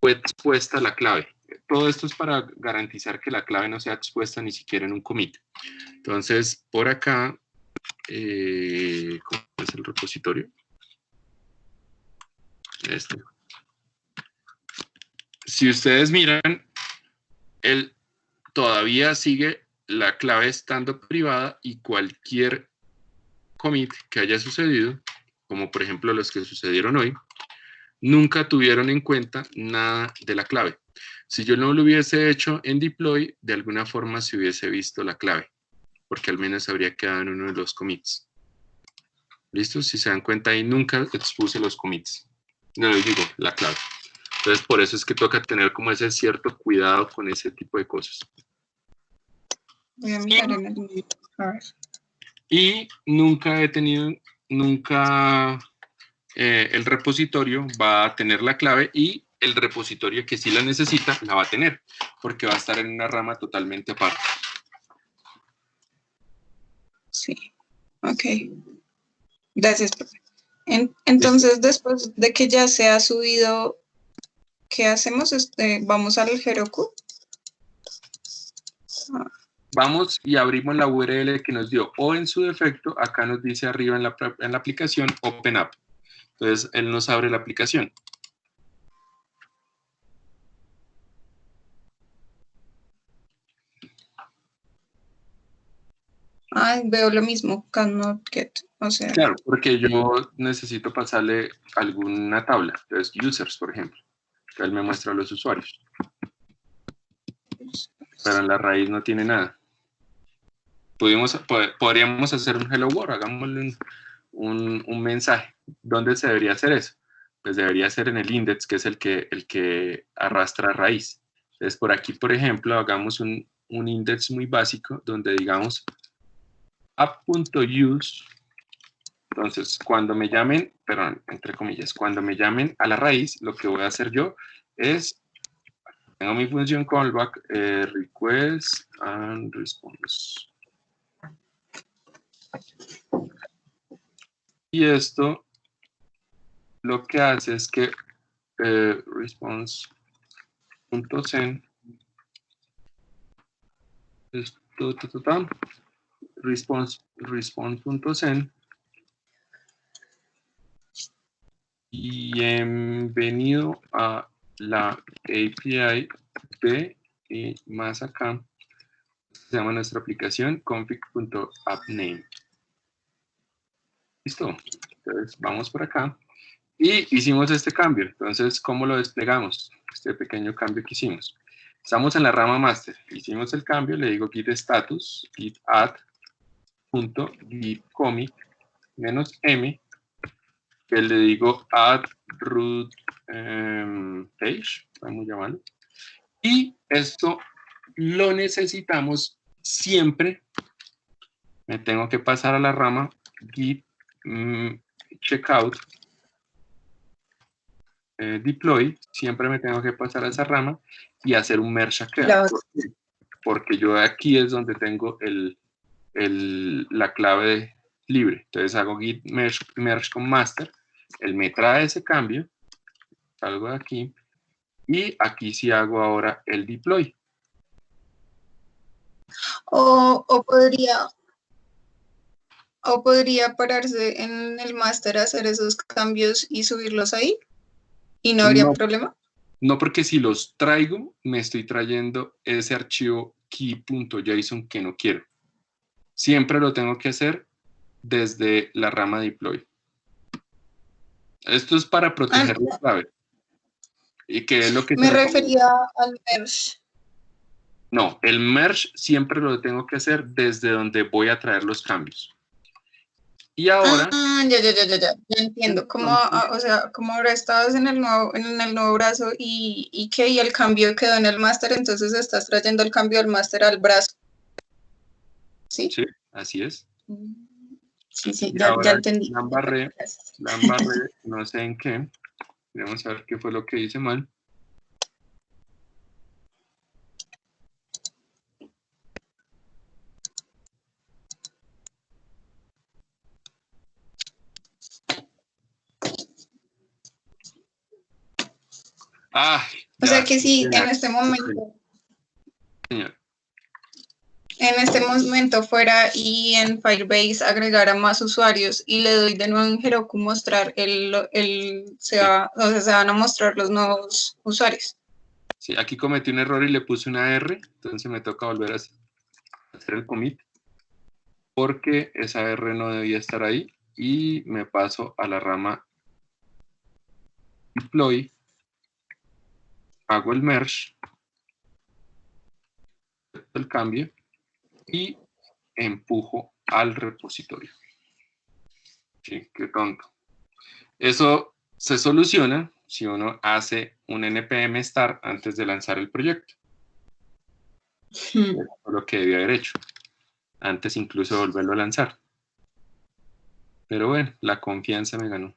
fue expuesta la clave. Todo esto es para garantizar que la clave no sea expuesta ni siquiera en un commit. Entonces, por acá, ¿cómo es el repositorio? Este. Si ustedes miran, él todavía sigue la clave estando privada y cualquier commit que haya sucedido, como por ejemplo los que sucedieron hoy, nunca tuvieron en cuenta nada de la clave. Si yo no lo hubiese hecho en deploy, de alguna forma se hubiese visto la clave, porque al menos habría quedado en uno de los commits. ¿Listo? Si se dan cuenta ahí, nunca expuse los commits. No les digo la clave. Entonces, por eso es que toca tener como ese cierto cuidado con ese tipo de cosas. Voy a mirar en el... A ver. Y nunca he tenido, el repositorio va a tener la clave y el repositorio que sí la necesita la va a tener, porque va a estar en una rama totalmente aparte. Sí, ok. Gracias, profe. Entonces, después de que ya se ha subido, ¿qué hacemos? Vamos al Heroku. vamos y abrimos la URL que nos dio, o en su defecto, acá nos dice arriba en la aplicación Open App. Entonces, él nos abre la aplicación. Ah, veo lo mismo, cannot get, o sea, Claro, porque yo necesito pasarle alguna tabla. Entonces, users, por ejemplo, que él me muestra los usuarios. Pero en la raíz no tiene nada. Podríamos hacer un hello world, hagámosle un mensaje. ¿Dónde se debería hacer eso? Pues debería ser en el index, que es el que arrastra raíz. Entonces, por aquí, por ejemplo, hagamos un index muy básico donde digamos app.use. Entonces, cuando me llamen, perdón, entre comillas, cuando me llamen a la raíz, lo que voy a hacer yo es, tengo mi función callback, request and response. Y esto lo que hace es que response.send response.send bienvenido a la API de y más acá se llama nuestra aplicación config.appname. Listo. Entonces vamos por acá y hicimos este cambio. Entonces, ¿cómo lo desplegamos? Este pequeño cambio que hicimos. Estamos en la rama master. Hicimos el cambio, le digo git status, git add, git commit -m, que le digo add root page, vamos a llamarlo. Y esto lo necesitamos siempre. Me tengo que pasar a la rama git checkout deploy. Siempre me tengo que pasar a esa rama y hacer un merge acá. Porque yo aquí es donde tengo la clave libre. Entonces hago git merge con master. Él me trae ese cambio. Salgo de aquí. Y aquí sí hago ahora el deploy. O podría pararse en el master, hacer esos cambios y subirlos ahí, y no habría problema. No, porque si los traigo, me estoy trayendo ese archivo key.json que no quiero. Siempre lo tengo que hacer desde la rama deploy. Esto es para proteger la clave. ¿Y qué es lo que me refería al merge? No, el merge siempre lo tengo que hacer desde donde voy a traer los cambios. Y ahora... ya entiendo. ¿Cómo, o sea, como ahora estabas en el nuevo brazo y el cambio quedó en el máster, entonces estás trayendo el cambio del máster al brazo? ¿Sí? Sí, así es. Sí, ya entendí. La embarré, no sé en qué. Vamos a ver qué fue lo que hice mal. O sea que sí, en este momento. Señor. En este momento fuera y en Firebase agregara más usuarios y le doy de nuevo en Heroku mostrar se van a mostrar los nuevos usuarios. Sí, aquí cometí un error y le puse una R, entonces me toca volver a hacer el commit porque esa R no debía estar ahí y me paso a la rama deploy, hago el merge, el cambio y empujo al repositorio. Sí, qué tonto. Eso se soluciona si uno hace un npm start antes de lanzar el proyecto. Eso es lo que debía haber hecho, antes incluso de volverlo a lanzar. Pero bueno, la confianza me ganó.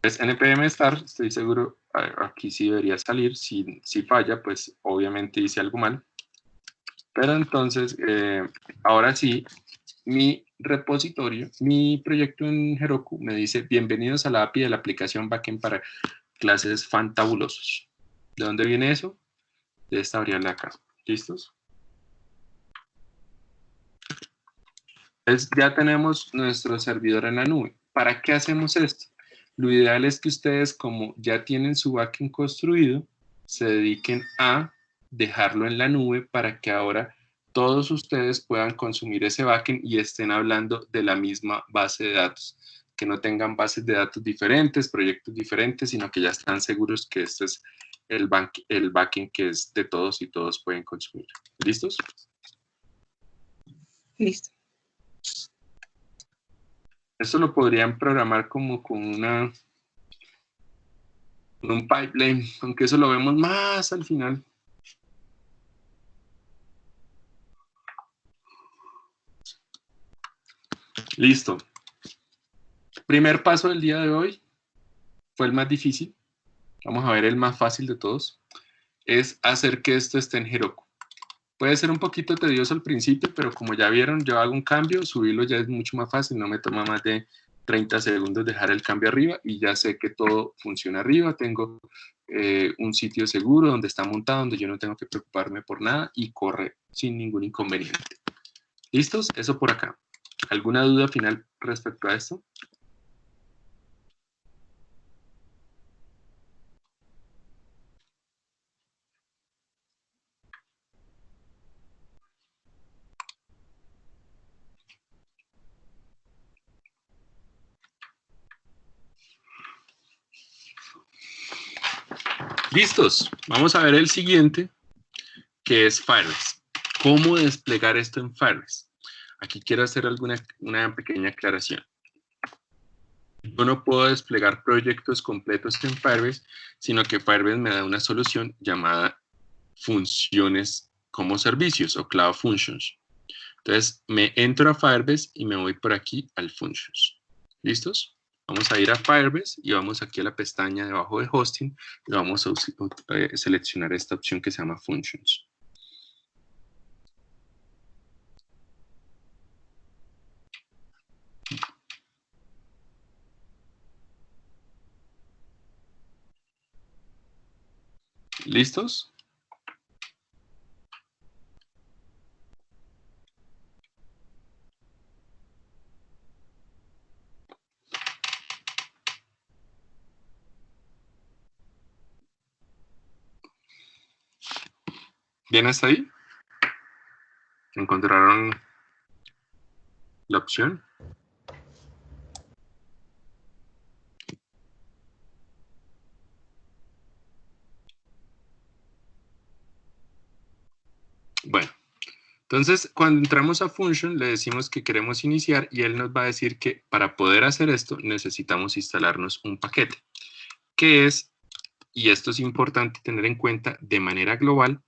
Pues npm start, estoy seguro, aquí sí debería salir. Si falla, pues obviamente hice algo mal. Pero entonces, ahora sí, mi repositorio, mi proyecto en Heroku me dice, bienvenidos a la API de la aplicación backend para clases fantabulosos. ¿De dónde viene eso? De esta variable acá. ¿Listos? Entonces, ya tenemos nuestro servidor en la nube. ¿Para qué hacemos esto? Lo ideal es que ustedes, como ya tienen su backend construido, se dediquen a dejarlo en la nube para que ahora todos ustedes puedan consumir ese backend y estén hablando de la misma base de datos. Que no tengan bases de datos diferentes, proyectos diferentes, sino que ya están seguros que este es el backend que es de todos y todos pueden consumir. ¿Listos? Listo. Esto lo podrían programar como con un pipeline, aunque eso lo vemos más al final. Listo. Primer paso del día de hoy fue el más difícil. Vamos a ver el más fácil de todos. Es hacer que esto esté en Heroku. Puede ser un poquito tedioso al principio, pero como ya vieron, yo hago un cambio, subirlo ya es mucho más fácil, no me toma más de 30 segundos dejar el cambio arriba y ya sé que todo funciona arriba. Tengo un sitio seguro donde está montado, donde yo no tengo que preocuparme por nada y corre sin ningún inconveniente. ¿Listos? Eso por acá. ¿Alguna duda final respecto a esto? Listos. Vamos a ver el siguiente, que es Firebase. ¿Cómo desplegar esto en Firebase? Aquí quiero hacer una pequeña aclaración. Yo no puedo desplegar proyectos completos en Firebase, sino que Firebase me da una solución llamada funciones como servicios o Cloud Functions. Entonces, me entro a Firebase y me voy por aquí al Functions. ¿Listos? Vamos a ir a Firebase y vamos aquí a la pestaña debajo de Hosting y vamos a seleccionar esta opción que se llama Functions. ¿Listos? ¿Bien hasta ahí? ¿Encontraron la opción? Bueno, entonces cuando entramos a Function le decimos que queremos iniciar y él nos va a decir que para poder hacer esto necesitamos instalarnos un paquete, que es, y esto es importante tener en cuenta de manera global,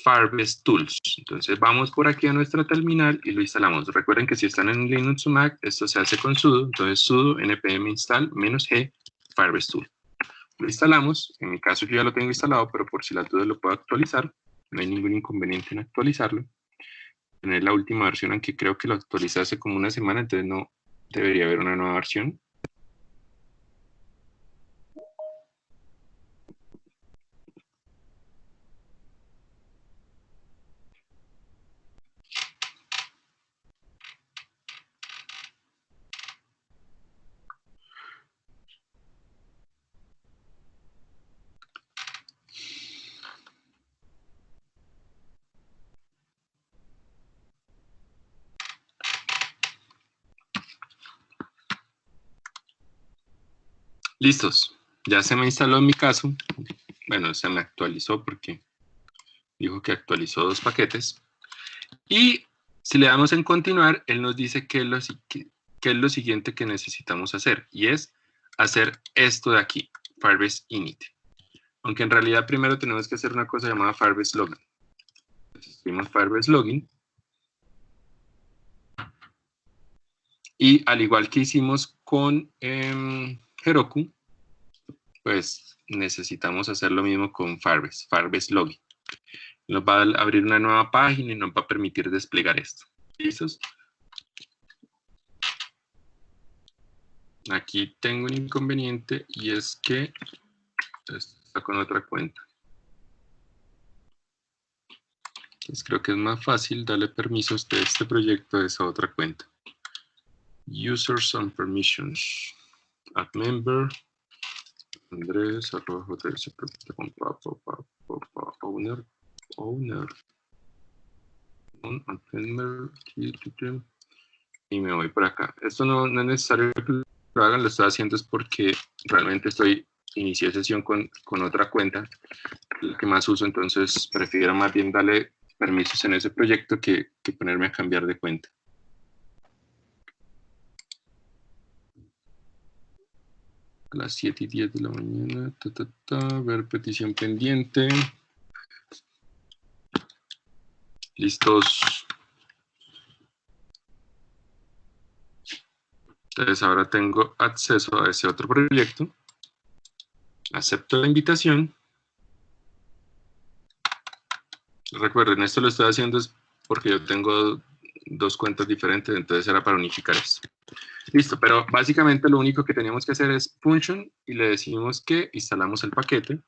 Firebase Tools. Entonces vamos por aquí a nuestra terminal y lo instalamos. Recuerden que si están en Linux o Mac, esto se hace con sudo. Entonces sudo npm install -g Firebase Tool. Lo instalamos. En mi caso yo ya lo tengo instalado, pero por si las dudas lo puedo actualizar. No hay ningún inconveniente en actualizarlo. Tener la última versión, aunque creo que lo actualicé hace como una semana, entonces no debería haber una nueva versión. Listos. Ya se me instaló en mi caso. Bueno, se me actualizó porque dijo que actualizó 2 paquetes. Y si le damos en continuar, él nos dice qué es lo siguiente que necesitamos hacer. Y es hacer esto de aquí, Firebase Init. Aunque en realidad primero tenemos que hacer una cosa llamada Firebase Login. Escribimos Firebase Login. Y al igual que hicimos con Heroku, pues necesitamos hacer lo mismo con Firebase Login. Nos va a abrir una nueva página y nos va a permitir desplegar esto. ¿Listos? Aquí tengo un inconveniente y es que está con otra cuenta. Entonces creo que es más fácil darle permisos de este proyecto a esa otra cuenta. Users and permissions. Add member. Andrés, owner. Add member. Y me voy por acá. Esto no es necesario que lo hagan, lo estoy haciendo es porque realmente inicié sesión con otra cuenta, la que más uso, entonces prefiero más bien darle permisos en ese proyecto que ponerme a cambiar de cuenta. A las 7:10 de la mañana, ver petición pendiente. Listos. Entonces ahora tengo acceso a ese otro proyecto. Acepto la invitación. Recuerden, esto lo estoy haciendo es porque yo tengo dos cuentas diferentes, entonces era para unificar esto. Listo, pero básicamente lo único que teníamos que hacer es function y le decimos que instalamos el paquete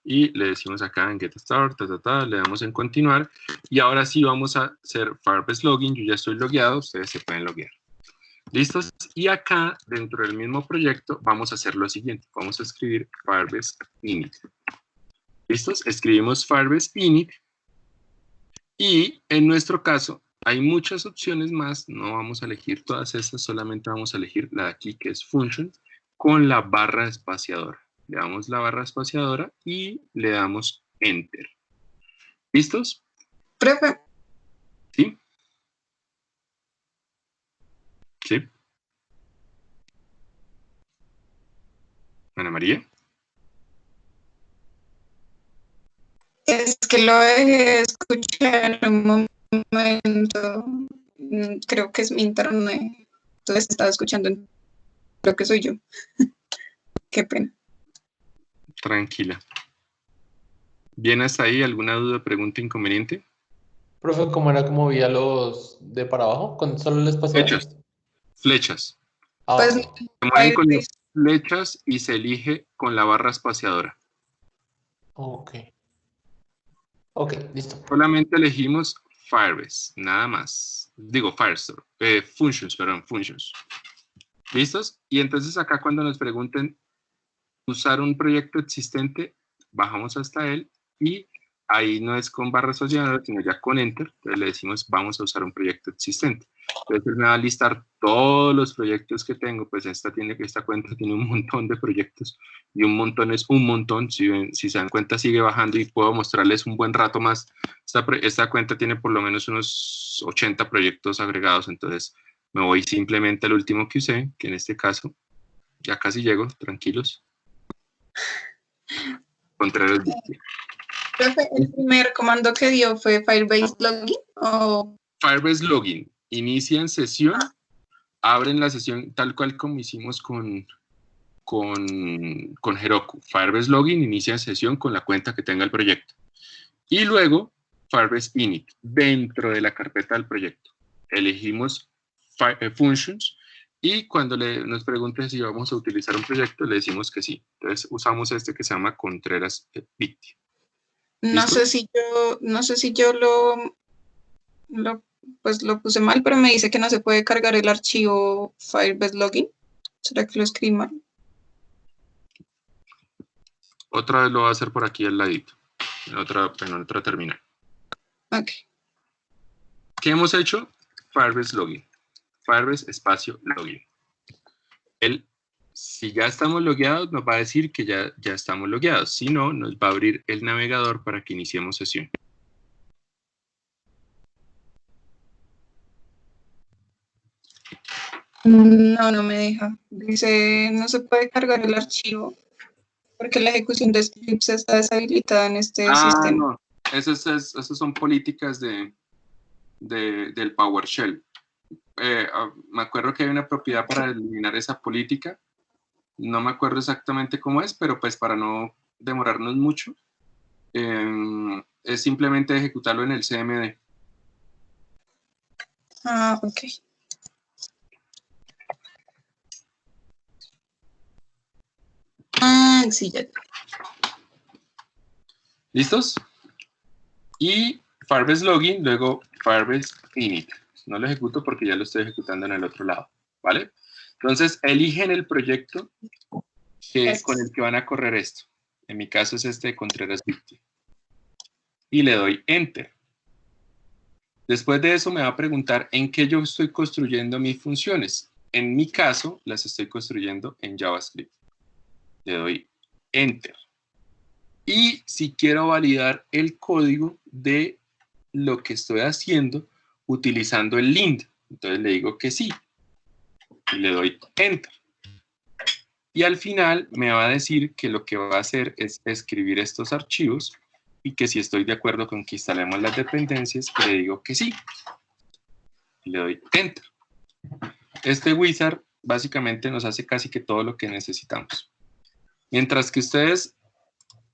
y le decimos acá en get start, le damos en continuar y ahora sí vamos a hacer Firebase login. Yo ya estoy logueado, ustedes se pueden loguear. ¿Listos? Y acá, dentro del mismo proyecto, vamos a hacer lo siguiente. Vamos a escribir Firebase init. ¿Listos? Escribimos Firebase init. Y en nuestro caso, hay muchas opciones más. No vamos a elegir todas estas, solamente vamos a elegir la de aquí, que es function, con la barra espaciadora. Le damos la barra espaciadora y le damos enter. ¿Listos? Profe, ¿Sí? ¿Sí? Ana María. es que lo dejé escuchar en un momento. Creo que es mi internet. Entonces estaba escuchando. Creo que soy yo. Qué pena. Tranquila. ¿Bien hasta ahí? ¿Alguna duda, pregunta, inconveniente? Profe, ¿cómo era que movía los de para abajo con solo el espaciador? Flechas. Flechas. Ah, Pues ok. Se mueven con las Firebase, flechas y se elige con la barra espaciadora. Ok. Ok, listo. Solamente elegimos Firebase, nada más. Digo, Firestore. Functions. ¿Listos? Y entonces acá cuando nos pregunten usar un proyecto existente, bajamos hasta él y ahí no es con barra espaciadora, sino ya con enter. Entonces le decimos vamos a usar un proyecto existente. Entonces él me va a listar todos los proyectos que tengo. Pues esta cuenta tiene un montón de proyectos y un montón es un montón. Si se dan cuenta sigue bajando y puedo mostrarles un buen rato más. Esta cuenta tiene por lo menos unos 80 proyectos agregados. Entonces me voy simplemente al último que usé, que en este caso ya casi llego, tranquilos. Contreras. profe, el primer comando que dio fue Firebase login o Firebase login. Inician sesión, abren la sesión tal cual como hicimos con Heroku. Firebase login, inicia sesión con la cuenta que tenga el proyecto. Y luego Firebase init, dentro de la carpeta del proyecto. Elegimos functions y cuando nos pregunten si vamos a utilizar un proyecto, le decimos que sí. Entonces usamos este que se llama Contreras Victi. no sé si yo lo puse mal, pero me dice que no se puede cargar el archivo Firebase login. ¿Será que lo escribí mal? Otra vez lo voy a hacer por aquí al ladito, en otra terminal. Ok. ¿Qué hemos hecho? Firebase login. Firebase espacio login. Si ya estamos logueados, nos va a decir que ya estamos logueados. Si no, nos va a abrir el navegador para que iniciemos sesión. No me deja. Dice, no se puede cargar el archivo porque la ejecución de scripts está deshabilitada en este sistema. No. Esas son políticas del PowerShell. Me acuerdo que hay una propiedad para eliminar esa política. No me acuerdo exactamente cómo es, pero pues para no demorarnos mucho, es simplemente ejecutarlo en el CMD. Ah, ok. Ah, sí, ya. ¿Listos? Y Firebase Login, luego Firebase Init. No lo ejecuto porque ya lo estoy ejecutando en el otro lado, ¿vale? Entonces, eligen el proyecto con el que van a correr esto. En mi caso es este de Contreras Victory. Y le doy Enter. Después de eso me va a preguntar en qué yo estoy construyendo mis funciones. En mi caso, las estoy construyendo en JavaScript. Le doy Enter. Y si quiero validar el código de lo que estoy haciendo utilizando el lint, entonces le digo que sí. Y le doy Enter. Y al final me va a decir que lo que va a hacer es escribir estos archivos y que si estoy de acuerdo con que instalemos las dependencias, le digo que sí. Y le doy Enter. Este wizard básicamente nos hace casi que todo lo que necesitamos. Mientras que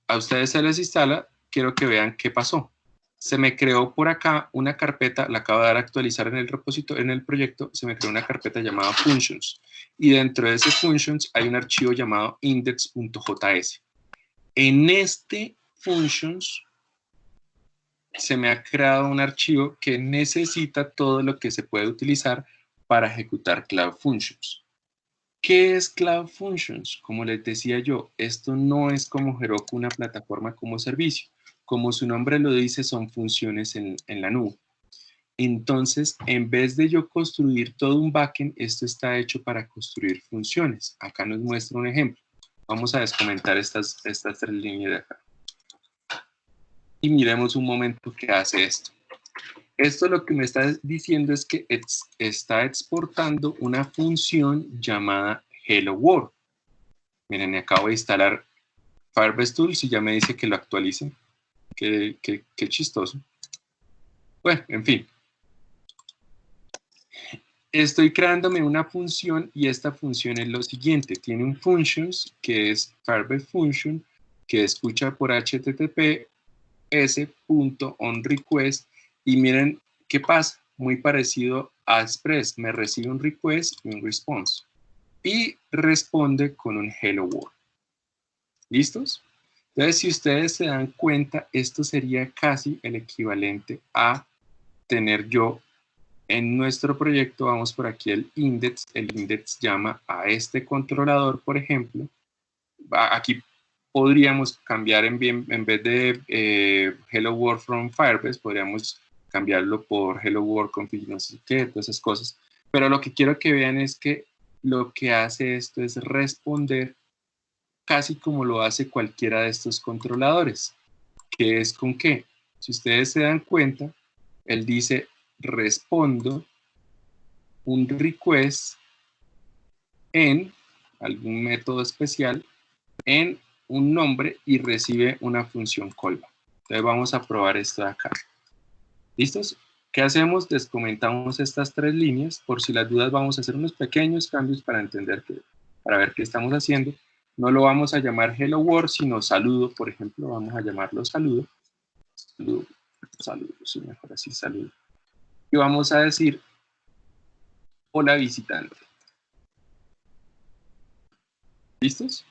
a ustedes se les instala, quiero que vean qué pasó. Se me creó por acá una carpeta, la acabo de dar a actualizar en el repositorio, en el proyecto, se me creó una carpeta llamada Functions. Y dentro de ese Functions hay un archivo llamado index.js. En este Functions se me ha creado un archivo que necesita todo lo que se puede utilizar para ejecutar Cloud Functions. ¿Qué es Cloud Functions? Como les decía yo, esto no es como Heroku, una plataforma como servicio. Como su nombre lo dice, son funciones en la nube. Entonces, en vez de yo construir todo un backend, esto está hecho para construir funciones. Acá nos muestra un ejemplo. Vamos a descomentar estas tres líneas de acá. Y miremos un momento qué hace esto. Esto lo que me está diciendo es que está exportando una función llamada Hello World. Miren, me acabo de instalar Firebase Tools y ya me dice que lo actualice. Qué chistoso. Bueno, en fin. Estoy creándome una función y esta función es lo siguiente. Tiene un functions que es Firebase Function que escucha por HTTP s.onRequest y miren qué pasa. Muy parecido a Express. Me recibe un request y un response. Y responde con un Hello World. ¿Listos? Entonces, si ustedes se dan cuenta, esto sería casi el equivalente a tener yo en nuestro proyecto, vamos por aquí el index llama a este controlador, por ejemplo. Aquí podríamos cambiar en vez de Hello World from Firebase, podríamos cambiarlo por Hello World config, no sé qué, todas esas cosas. Pero lo que quiero que vean es que lo que hace esto es responder casi como lo hace cualquiera de estos controladores. ¿Qué es con qué? Si ustedes se dan cuenta, él dice respondo un request en algún método especial en un nombre y recibe una función callback. Entonces vamos a probar esto de acá. ¿Listos? ¿Qué hacemos? Descomentamos estas tres líneas. Por si las dudas vamos a hacer unos pequeños cambios para entender para ver qué estamos haciendo. No lo vamos a llamar Hello World, sino saludo, por ejemplo. Vamos a llamarlo saludo. Saludo, sí, mejor así, saludo. Y vamos a decir hola visitante. ¿Listos?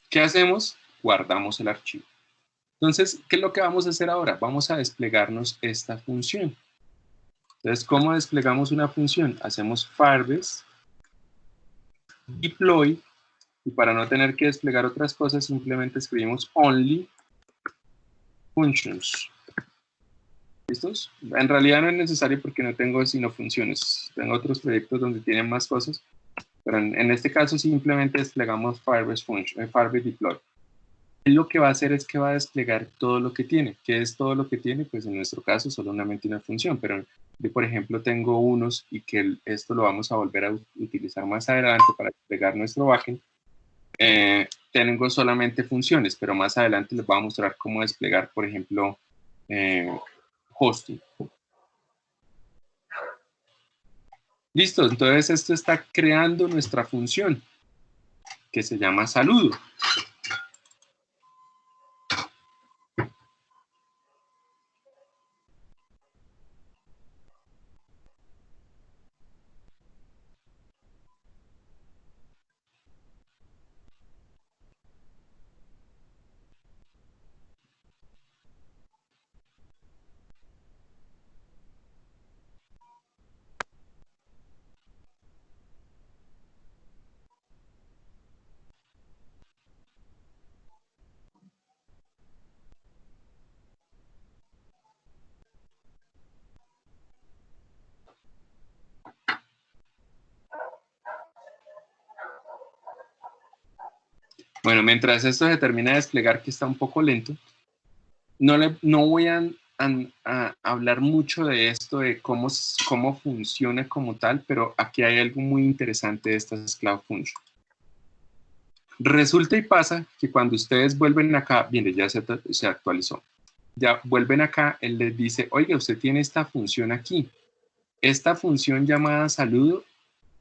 ¿Qué hacemos? Guardamos el archivo. Entonces, ¿qué es lo que vamos a hacer ahora? Vamos a desplegarnos esta función. Entonces, ¿cómo desplegamos una función? Hacemos Firebase, deploy, y para no tener que desplegar otras cosas, simplemente escribimos only functions. ¿Listos? En realidad no es necesario porque no tengo sino funciones. Tengo otros proyectos donde tienen más cosas, pero en este caso simplemente desplegamos Firebase deploy. Lo que va a hacer es que va a desplegar todo lo que tiene. ¿Qué es todo lo que tiene? Pues en nuestro caso solamente una función, pero yo por ejemplo tengo unos y que esto lo vamos a volver a utilizar más adelante para desplegar nuestro backend. Tengo solamente funciones, pero más adelante les voy a mostrar cómo desplegar, por ejemplo, hosting. Listo, entonces esto está creando nuestra función que se llama saludo. Bueno, mientras esto se termina de desplegar, que está un poco lento, no voy a hablar mucho de esto, de cómo funciona como tal, pero aquí hay algo muy interesante de estas Cloud Functions. Resulta y pasa que cuando ustedes vuelven acá, miren, ya se actualizó. Ya vuelven acá, él les dice, oiga, usted tiene esta función aquí. Esta función llamada saludo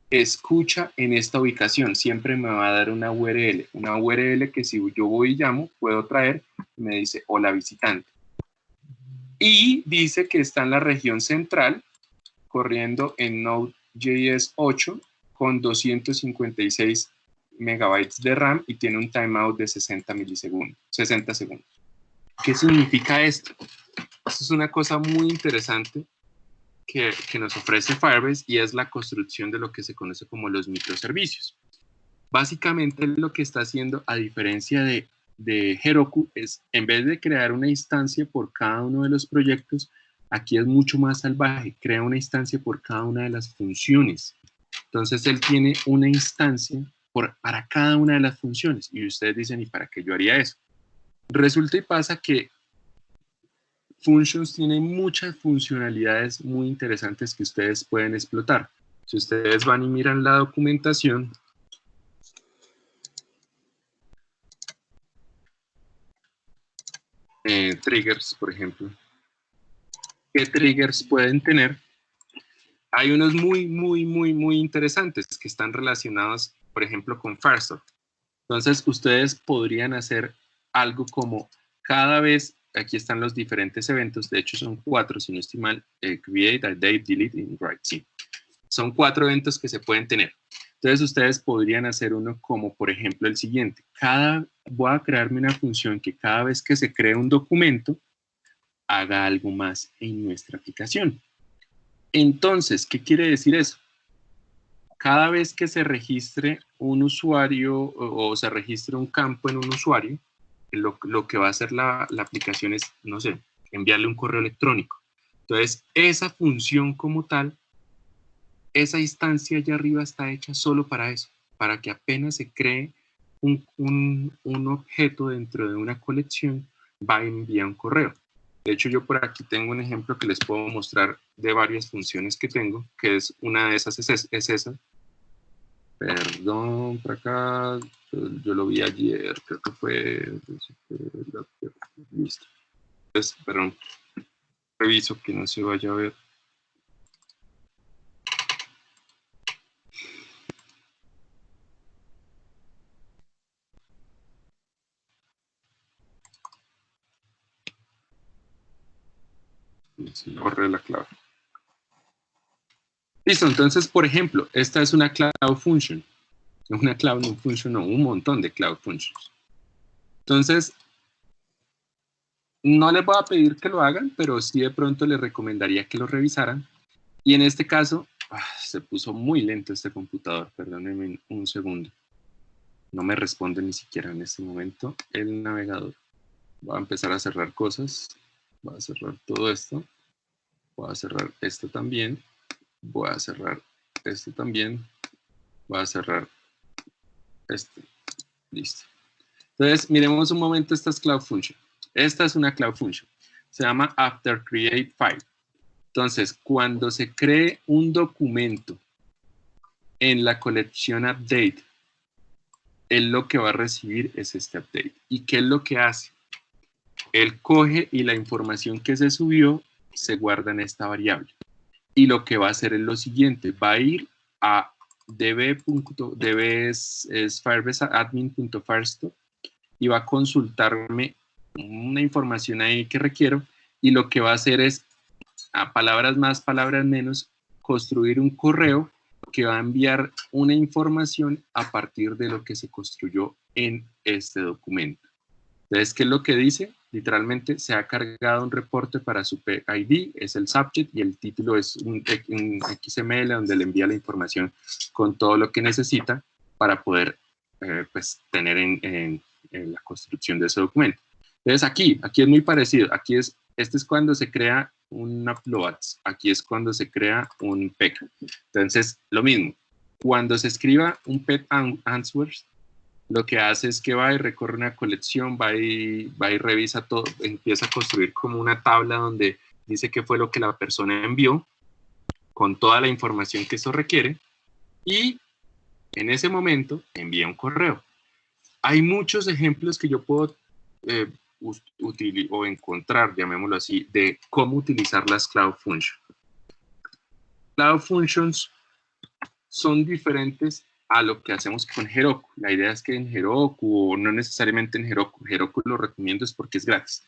escucha en esta ubicación. Siempre me va a dar una URL que si yo voy y llamo, puedo traer, me dice, hola visitante. Y dice que está en la región central, corriendo en Node.js 8 con 256 megabytes de RAM y tiene un timeout de 60 segundos. ¿Qué significa esto? Esto es una cosa muy interesante que nos ofrece Firebase y es la construcción de lo que se conoce como los microservicios. Básicamente lo que está haciendo, a diferencia de Heroku, es en vez de crear una instancia por cada uno de los proyectos, aquí es mucho más salvaje, crea una instancia por cada una de las funciones. Entonces él tiene una instancia para cada una de las funciones y ustedes dicen, ¿y para qué yo haría eso? Resulta y pasa que Functions tiene muchas funcionalidades muy interesantes que ustedes pueden explotar. Si ustedes van y miran la documentación, triggers, por ejemplo. ¿Qué triggers pueden tener? Hay unos muy interesantes que están relacionados, por ejemplo, con Firestore. Entonces, ustedes podrían hacer algo como cada vez, aquí están los diferentes eventos, de hecho son 4, si no estoy mal, create, update, delete y write, sí. Son 4 eventos que se pueden tener. Entonces, ustedes podrían hacer uno como, por ejemplo, el siguiente. Voy a crearme una función que cada vez que se cree un documento, haga algo más en nuestra aplicación. Entonces, ¿qué quiere decir eso? Cada vez que se registre un usuario o se registre un campo en un usuario, lo que va a hacer la aplicación es, no sé, enviarle un correo electrónico. Entonces, esa función como tal, esa instancia allá arriba está hecha solo para eso, para que apenas se cree un objeto dentro de una colección, va a enviar un correo. De hecho, yo por aquí tengo un ejemplo que les puedo mostrar de varias funciones que tengo, que es una de esas es esa. Perdón, por acá, yo lo vi ayer, creo que fue, listo. Entonces, perdón, reviso que no se vaya a ver. Borré la clave. Listo, entonces, por ejemplo, esta es una Cloud Function. Una Cloud Function, no, un montón de Cloud Functions. Entonces, no les voy a pedir que lo hagan, pero sí de pronto les recomendaría que lo revisaran. Y en este caso, se puso muy lento este computador, perdónenme un segundo. No me responde ni siquiera en este momento el navegador. Voy a empezar a cerrar cosas. Voy a cerrar todo esto. Voy a cerrar esto también. Voy a cerrar esto también. Voy a cerrar esto. Listo. Entonces, miremos un momento estas Cloud Function. Esta es una Cloud Function. Se llama After Create File. Entonces, cuando se cree un documento en la colección Update, él lo que va a recibir es este update. ¿Y qué es lo que hace? Él coge y la información que se subió se guarda en esta variable. Y lo que va a hacer es lo siguiente. Va a ir a db es Firebase admin.firestore y va a consultarme una información ahí que requiero y lo que va a hacer es, a palabras más, palabras menos, construir un correo que va a enviar una información a partir de lo que se construyó en este documento. Entonces, ¿qué es lo que dice? Literalmente se ha cargado un reporte para su PID, es el subject, y el título es un XML donde le envía la información con todo lo que necesita para poder pues, tener en la construcción de ese documento. Entonces aquí es muy parecido. Este es cuando se crea un uploads, aquí es cuando se crea un PEC. Entonces, lo mismo. Cuando se escriba un PEC answers, lo que hace es que va y recorre una colección, va y revisa todo, empieza a construir como una tabla donde dice qué fue lo que la persona envió, con toda la información que eso requiere, y en ese momento envía un correo. Hay muchos ejemplos que yo puedo o encontrar, llamémoslo así, de cómo utilizar las Cloud Functions. Cloud Functions son diferentes a lo que hacemos con Heroku. La idea es que en Heroku, o no necesariamente en Heroku lo recomiendo es porque es gratis,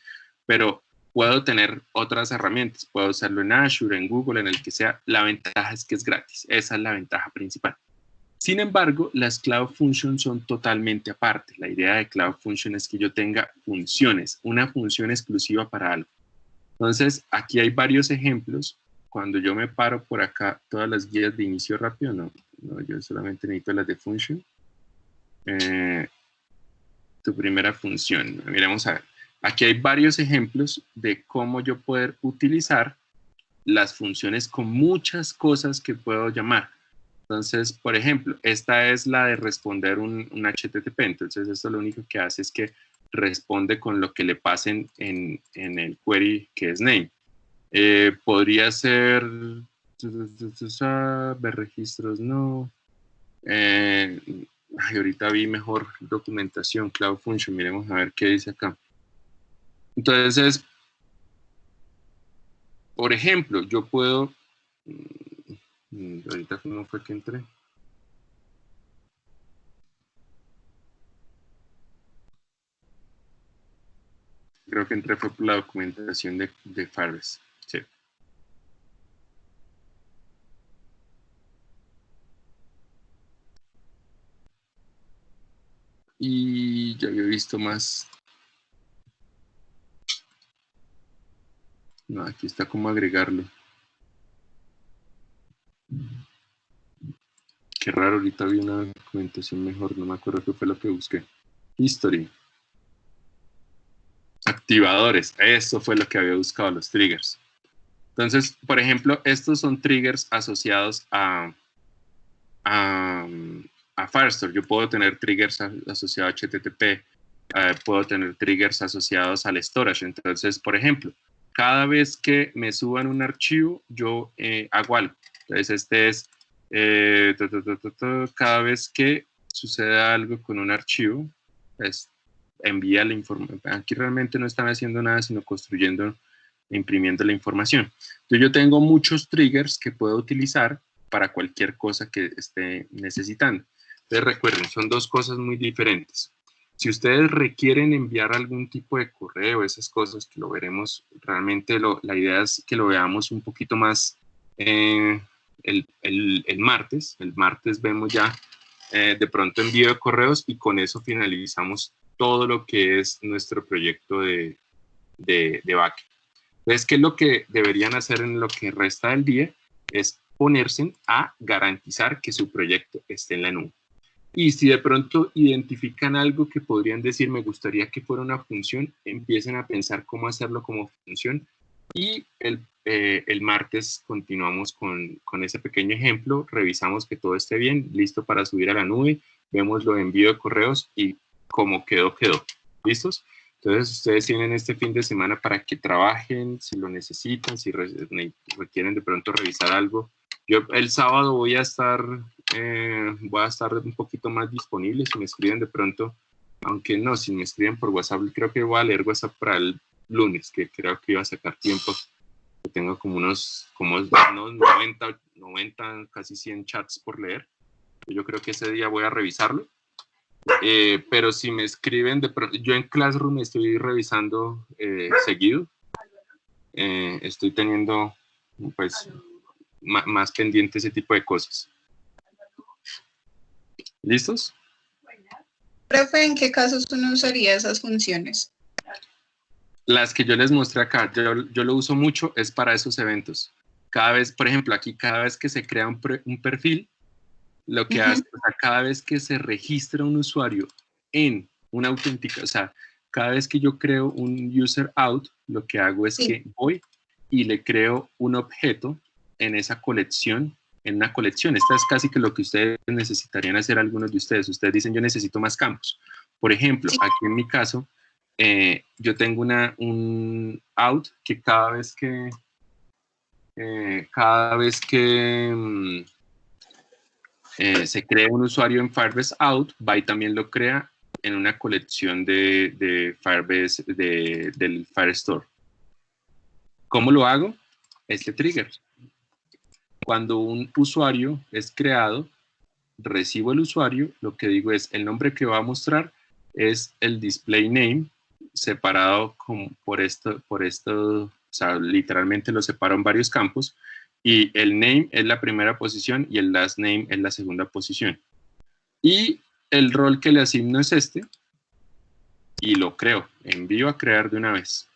pero puedo tener otras herramientas, puedo usarlo en Azure, en Google, en el que sea. La ventaja es que es gratis, esa es la ventaja principal. Sin embargo, las Cloud Functions son totalmente aparte. La idea de Cloud Function es que yo tenga funciones, una función exclusiva para algo. Entonces, aquí hay varios ejemplos. Cuando yo me paro por acá, todas las guías de inicio rápido, no, yo solamente necesito las de function. Tu primera función, miremos a ver. Aquí hay varios ejemplos de cómo yo poder utilizar las funciones con muchas cosas que puedo llamar. Entonces, por ejemplo, esta es la de responder un HTTP. Entonces, esto lo único que hace es que responde con lo que le pasen en el query que es name. Podría ser ver registros, no. Ahorita vi mejor documentación, Cloud Function. Miremos a ver qué dice acá. Entonces, por ejemplo, yo puedo... ahorita cómo fue que entré. Creo que entré fue por la documentación de Firebase. Sí. Y ya había visto más. No, aquí está cómo agregarlo. Qué raro, ahorita vi una documentación mejor, no me acuerdo qué fue lo que busqué. History. Activadores, eso fue lo que había buscado, los triggers. Entonces, por ejemplo, estos son triggers asociados a Firestore. Yo puedo tener triggers asociados a HTTP, puedo tener triggers asociados al storage. Entonces, por ejemplo, cada vez que me suban un archivo, yo hago algo. Entonces, este es cada vez que sucede algo con un archivo, pues envía la información. Aquí realmente no están haciendo nada, sino construyendo e imprimiendo la información. Entonces, yo tengo muchos triggers que puedo utilizar para cualquier cosa que esté necesitando. Entonces, recuerden, son dos cosas muy diferentes. Si ustedes requieren enviar algún tipo de correo, esas cosas que lo veremos, realmente la idea es que lo veamos un poquito más el martes. El martes vemos ya de pronto envío de correos y con eso finalizamos todo lo que es nuestro proyecto de backend. Entonces, ¿qué es lo que deberían hacer en lo que resta del día? Es ponerse a garantizar que su proyecto esté en la nube. Y si de pronto identifican algo que podrían decir, me gustaría que fuera una función, empiecen a pensar cómo hacerlo como función. Y el martes continuamos con ese pequeño ejemplo, revisamos que todo esté bien, listo para subir a la nube, vemos lo de envío de correos y como quedó, quedó. ¿Listos? Entonces, ustedes tienen este fin de semana para que trabajen, si lo necesitan, si requieren de pronto revisar algo. Yo el sábado voy a estar un poquito más disponible. Si me escriben de pronto, aunque no, si me escriben por WhatsApp, creo que voy a leer WhatsApp para el lunes, que creo que iba a sacar tiempo. Tengo como unos 90, casi 100 chats por leer. Yo creo que ese día voy a revisarlo. Pero si me escriben, yo en Classroom estoy revisando seguido. Estoy teniendo pues más pendiente ese tipo de cosas. ¿Listos? Profe, ¿en qué casos uno usaría esas funciones? Las que yo les mostré acá, yo lo uso mucho, es para esos eventos. Cada vez, por ejemplo, aquí cada vez que se crea un perfil, lo que hace, o sea, cada vez que se registra un usuario en una auténtica, o sea, cada vez que yo creo un user out, lo que hago es que voy y le creo un objeto en esa colección en una colección. Esta es casi que lo que ustedes necesitarían hacer algunos de ustedes. Ustedes dicen, yo necesito más campos. Por ejemplo, aquí en mi caso, yo tengo un out que cada vez que se crea un usuario en Firebase out, va y también lo crea en una colección de Firebase del Firestore. ¿Cómo lo hago? Este trigger. Cuando un usuario es creado, recibo el usuario, lo que digo es, el nombre que va a mostrar es el display name, separado por esto, o sea, literalmente lo separo en varios campos, y el name es la primera posición y el last name es la segunda posición. Y el rol que le asigno es este, y lo creo, envío a crear de una vez.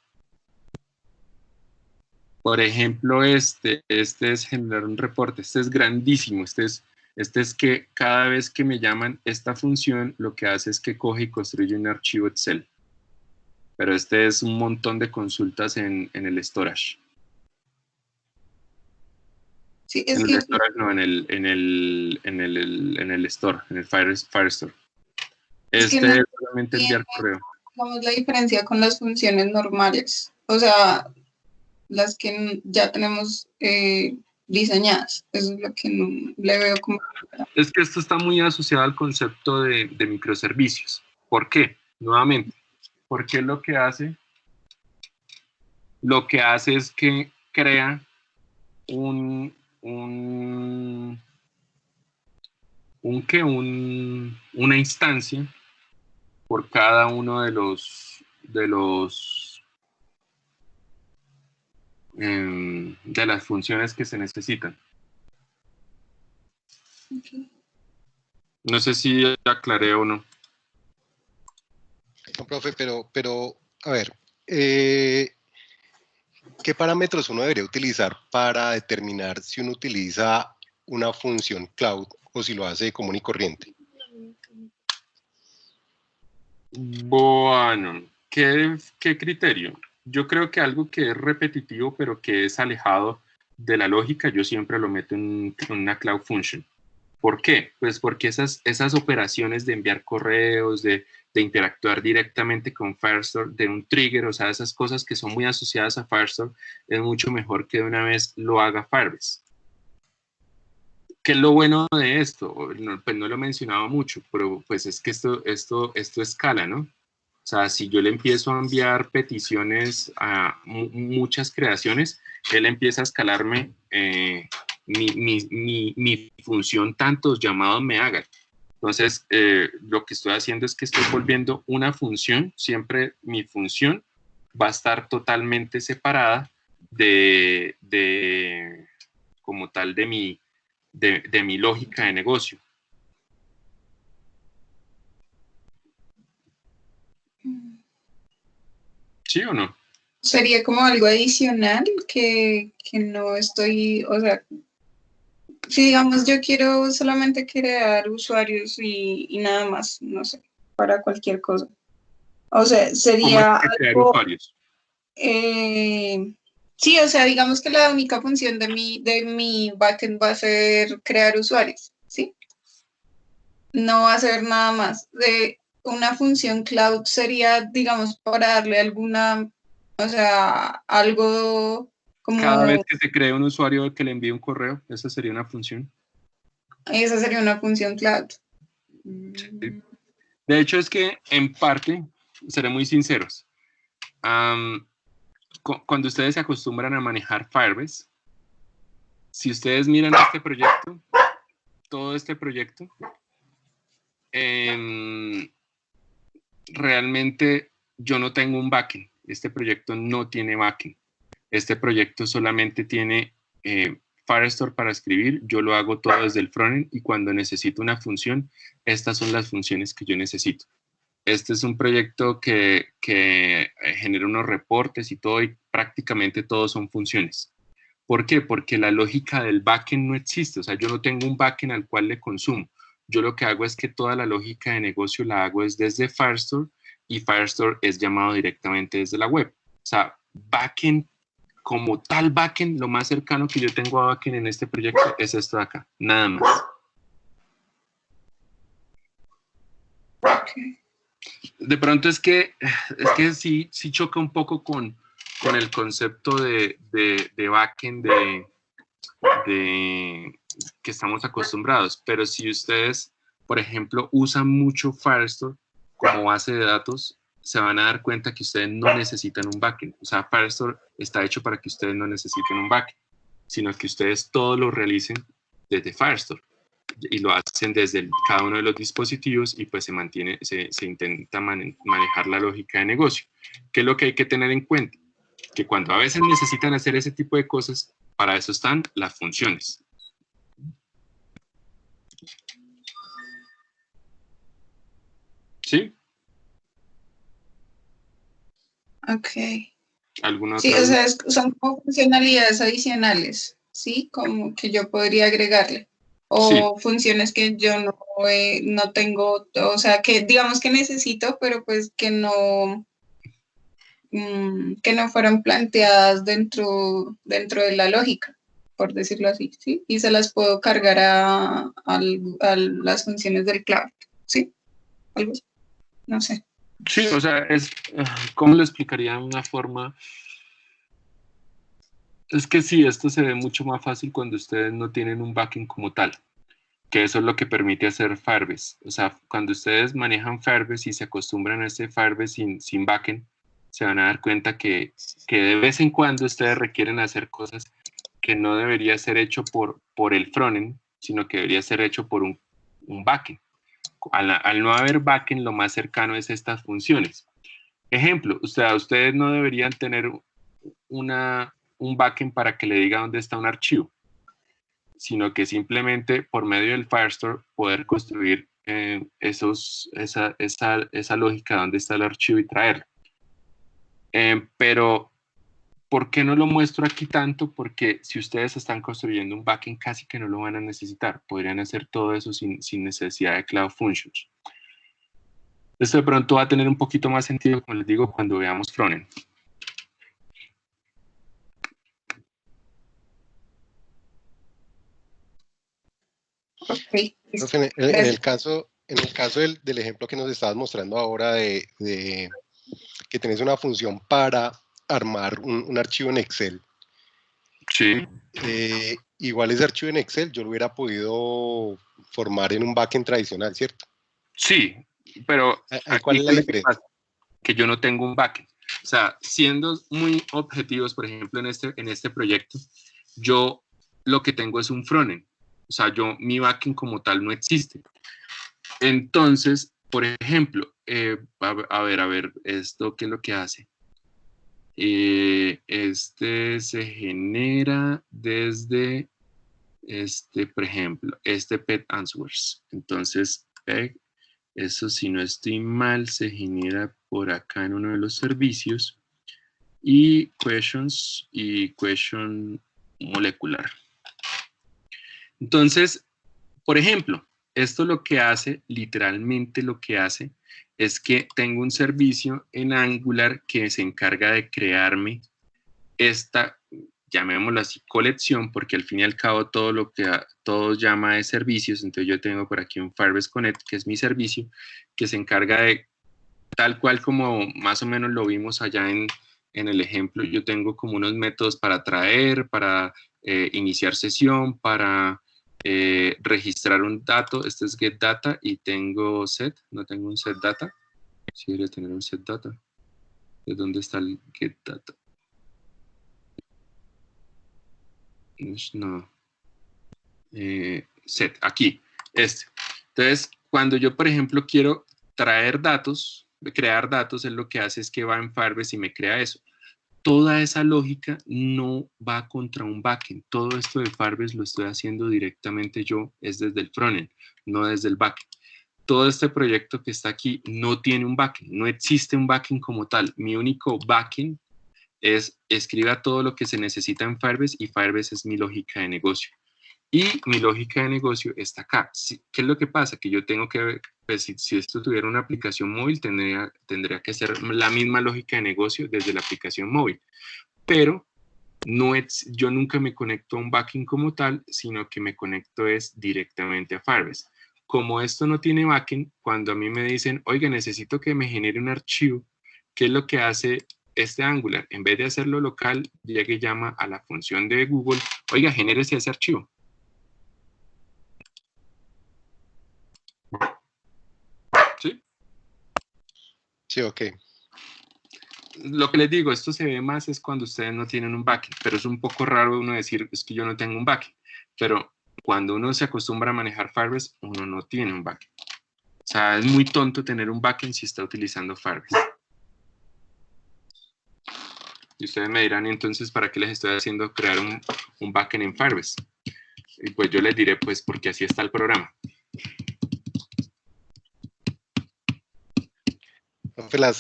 Por ejemplo, este es generar un reporte, este es grandísimo, este es que cada vez que me llaman esta función, lo que hace es que coge y construye un archivo Excel. Pero este es un montón de consultas en el storage. Sí, es en que el storage, no, en el store, en el Firestore. Es que Este no es solamente enviar correo. digamos la diferencia con las funciones normales, o sea, las que ya tenemos diseñadas. Eso es lo que no le veo como... Es que esto está muy asociado al concepto de microservicios. ¿Por qué? Nuevamente, porque lo que hace es que crea una instancia por cada uno de las funciones que se necesitan. Okay. No sé si aclaré o no. No, profe, pero a ver, ¿qué parámetros uno debería utilizar para determinar si uno utiliza una función cloud o si lo hace común y corriente? Bueno, ¿qué criterio? Yo creo que algo que es repetitivo, pero que es alejado de la lógica, yo siempre lo meto en una Cloud Function. ¿Por qué? Pues porque esas operaciones de enviar correos, de interactuar directamente con Firestore, de un trigger, o sea, esas cosas que son muy asociadas a Firestore, es mucho mejor que de una vez lo haga Firebase. ¿Qué es lo bueno de esto? Pues no lo he mencionado mucho, pero pues es que esto escala, ¿no? O sea, si yo le empiezo a enviar peticiones a muchas creaciones, él empieza a escalarme mi función, tantos llamados me hagan. Entonces, lo que estoy haciendo es que estoy volviendo una función, siempre mi función va a estar totalmente separada como tal de mi lógica de negocio. ¿Sí o no? Sería como algo adicional que no estoy, o sea, si digamos yo quiero solamente crear usuarios y nada más, no sé, para cualquier cosa. O sea, sería ¿Cómo es que crear algo, usuarios? sí, o sea, digamos que la única función de mi backend va a ser crear usuarios, ¿sí? No va a ser nada más. Una función cloud sería, digamos, para darle alguna, o sea, algo como... Cada vez que se cree un usuario que le envíe un correo, esa sería una función. Esa sería una función cloud. Sí. De hecho, es que en parte, seré muy sinceros, cuando ustedes se acostumbran a manejar Firebase, si ustedes miran este proyecto, todo este proyecto, realmente yo no tengo un backend. Este proyecto no tiene backend. Este proyecto solamente tiene Firestore para escribir. Yo lo hago todo desde el frontend y cuando necesito una función, estas son las funciones que yo necesito. Este es un proyecto que genera unos reportes y todo, y prácticamente todos son funciones. ¿Por qué? Porque la lógica del backend no existe. O sea, yo no tengo un backend al cual le consumo. Yo lo que hago es que toda la lógica de negocio la hago desde Firestore y Firestore es llamado directamente desde la web. O sea, backend como tal backend, lo más cercano que yo tengo a backend en este proyecto es esto de acá, nada más. De pronto es que sí choca un poco con el concepto de backend que estamos acostumbrados, pero si ustedes, por ejemplo, usan mucho Firestore como base de datos, se van a dar cuenta que ustedes no necesitan un backend. O sea, Firestore está hecho para que ustedes no necesiten un backend, sino que ustedes todo lo realicen desde Firestore y lo hacen desde cada uno de los dispositivos y pues se intenta manejar la lógica de negocio. ¿Qué es lo que hay que tener en cuenta? Que cuando a veces necesitan hacer ese tipo de cosas, para eso están las funciones. ¿Sí? Ok. ¿Alguna Sí, otra o sea, duda? son como funcionalidades adicionales, ¿sí? Como que yo podría agregarle. O Sí. funciones que yo no tengo, o sea, que digamos que necesito, pero pues que no fueron planteadas dentro de la lógica, por decirlo así, ¿sí? Y se las puedo cargar a las funciones del cloud, ¿sí? Algo así. No sé. Sí, o sea, ¿cómo lo explicaría de una forma? Es que sí, esto se ve mucho más fácil cuando ustedes no tienen un backend como tal, que eso es lo que permite hacer Firebase. O sea, cuando ustedes manejan Firebase y se acostumbran a este Firebase sin backend, se van a dar cuenta que de vez en cuando ustedes requieren hacer cosas que no debería ser hecho por el frontend, sino que debería ser hecho por un backend. Al no haber backend, lo más cercano es estas funciones. Ejemplo, ustedes no deberían tener un backend para que le diga dónde está un archivo, sino que simplemente por medio del Firestore poder construir esa lógica de dónde está el archivo y traerlo. Pero, ¿por qué no lo muestro aquí tanto? Porque si ustedes están construyendo un backend, casi que no lo van a necesitar. Podrían hacer todo eso sin necesidad de Cloud Functions. Esto de pronto va a tener un poquito más sentido, como les digo, cuando veamos frontend. Ok. Profe, en el caso del ejemplo que nos estabas mostrando ahora de que tenés una función para armar un archivo en Excel, Sí. igual ese archivo en Excel yo lo hubiera podido formar en un backend tradicional, ¿cierto? Sí, pero ¿Cuál aquí es ¿qué la es lo que diferencia? pasa? Que yo no tengo un backend. O sea, siendo muy objetivos, por ejemplo, en este proyecto, yo lo que tengo es un frontend. O sea, mi backend como tal no existe. Entonces, por ejemplo, a ver, ¿esto qué es lo que hace? Este se genera desde, por ejemplo, Pet Answers. Entonces, eso, si no estoy mal, se genera por acá en uno de los servicios. Y questions y question molecular. Entonces, por ejemplo, esto lo que hace, literalmente lo que hace, es que tengo un servicio en Angular que se encarga de crearme esta, llamémoslo así, colección, porque al fin y al cabo todo lo que todos llama de servicios. Entonces yo tengo por aquí un Firebase Connect, que es mi servicio, que se encarga de, tal cual como más o menos lo vimos allá en el ejemplo, yo tengo como unos métodos para traer, para iniciar sesión, para registrar un dato. Este es getData y tengo set, no tengo un setData. Sí, debería tener un setData. ¿De dónde está el getData? No. Set, aquí, Entonces, cuando yo, por ejemplo, quiero traer datos, crear datos, él lo que hace es que va en Firebase y me crea eso. Toda esa lógica no va contra un backend. Todo esto de Firebase lo estoy haciendo directamente yo, es desde el frontend, no desde el backend. Todo este proyecto que está aquí no tiene un backend, no existe un backend como tal. Mi único backend es escriba todo lo que se necesita en Firebase y Firebase es mi lógica de negocio. Y mi lógica de negocio está acá. ¿Qué es lo que pasa? Que yo tengo que ver, pues si esto tuviera una aplicación móvil, tendría que ser la misma lógica de negocio desde la aplicación móvil. Pero no es, yo nunca me conecto a un backend como tal, sino que me conecto es directamente a Firebase. Como esto no tiene backend, cuando a mí me dicen, oiga, necesito que me genere un archivo, ¿qué es lo que hace este Angular? En vez de hacerlo local, llega y llama a la función de Google, oiga, genérese ese archivo. ¿Sí? Sí, ok. Lo que les digo, esto se ve más es cuando ustedes no tienen un backend, pero es un poco raro uno decir, es que yo no tengo un backend, pero cuando uno se acostumbra a manejar Firebase, uno no tiene un backend. O sea, es muy tonto tener un backend si está utilizando Firebase. Y ustedes me dirán, entonces, ¿para qué les estoy haciendo crear un backend en Firebase? Y pues yo les diré, pues, porque así está el programa.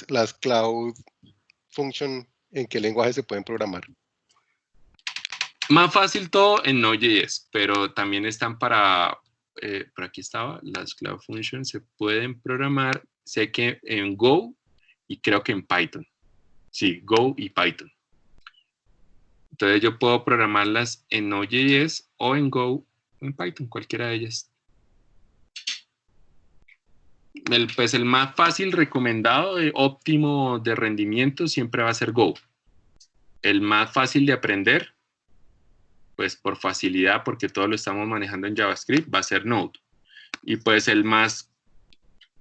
Las Cloud Function, ¿en qué lenguaje se pueden programar? Más fácil todo en Node.js, pero también están para, por aquí estaba, las Cloud Functions se pueden programar, sé que en Go y creo que en Python. Sí, Go y Python. Entonces yo puedo programarlas en Node.js o en Go o en Python, cualquiera de ellas. Pues el más fácil, recomendado, óptimo de rendimiento siempre va a ser Go. El más fácil de aprender, pues por facilidad, porque todo lo estamos manejando en JavaScript, va a ser Node. Y pues el más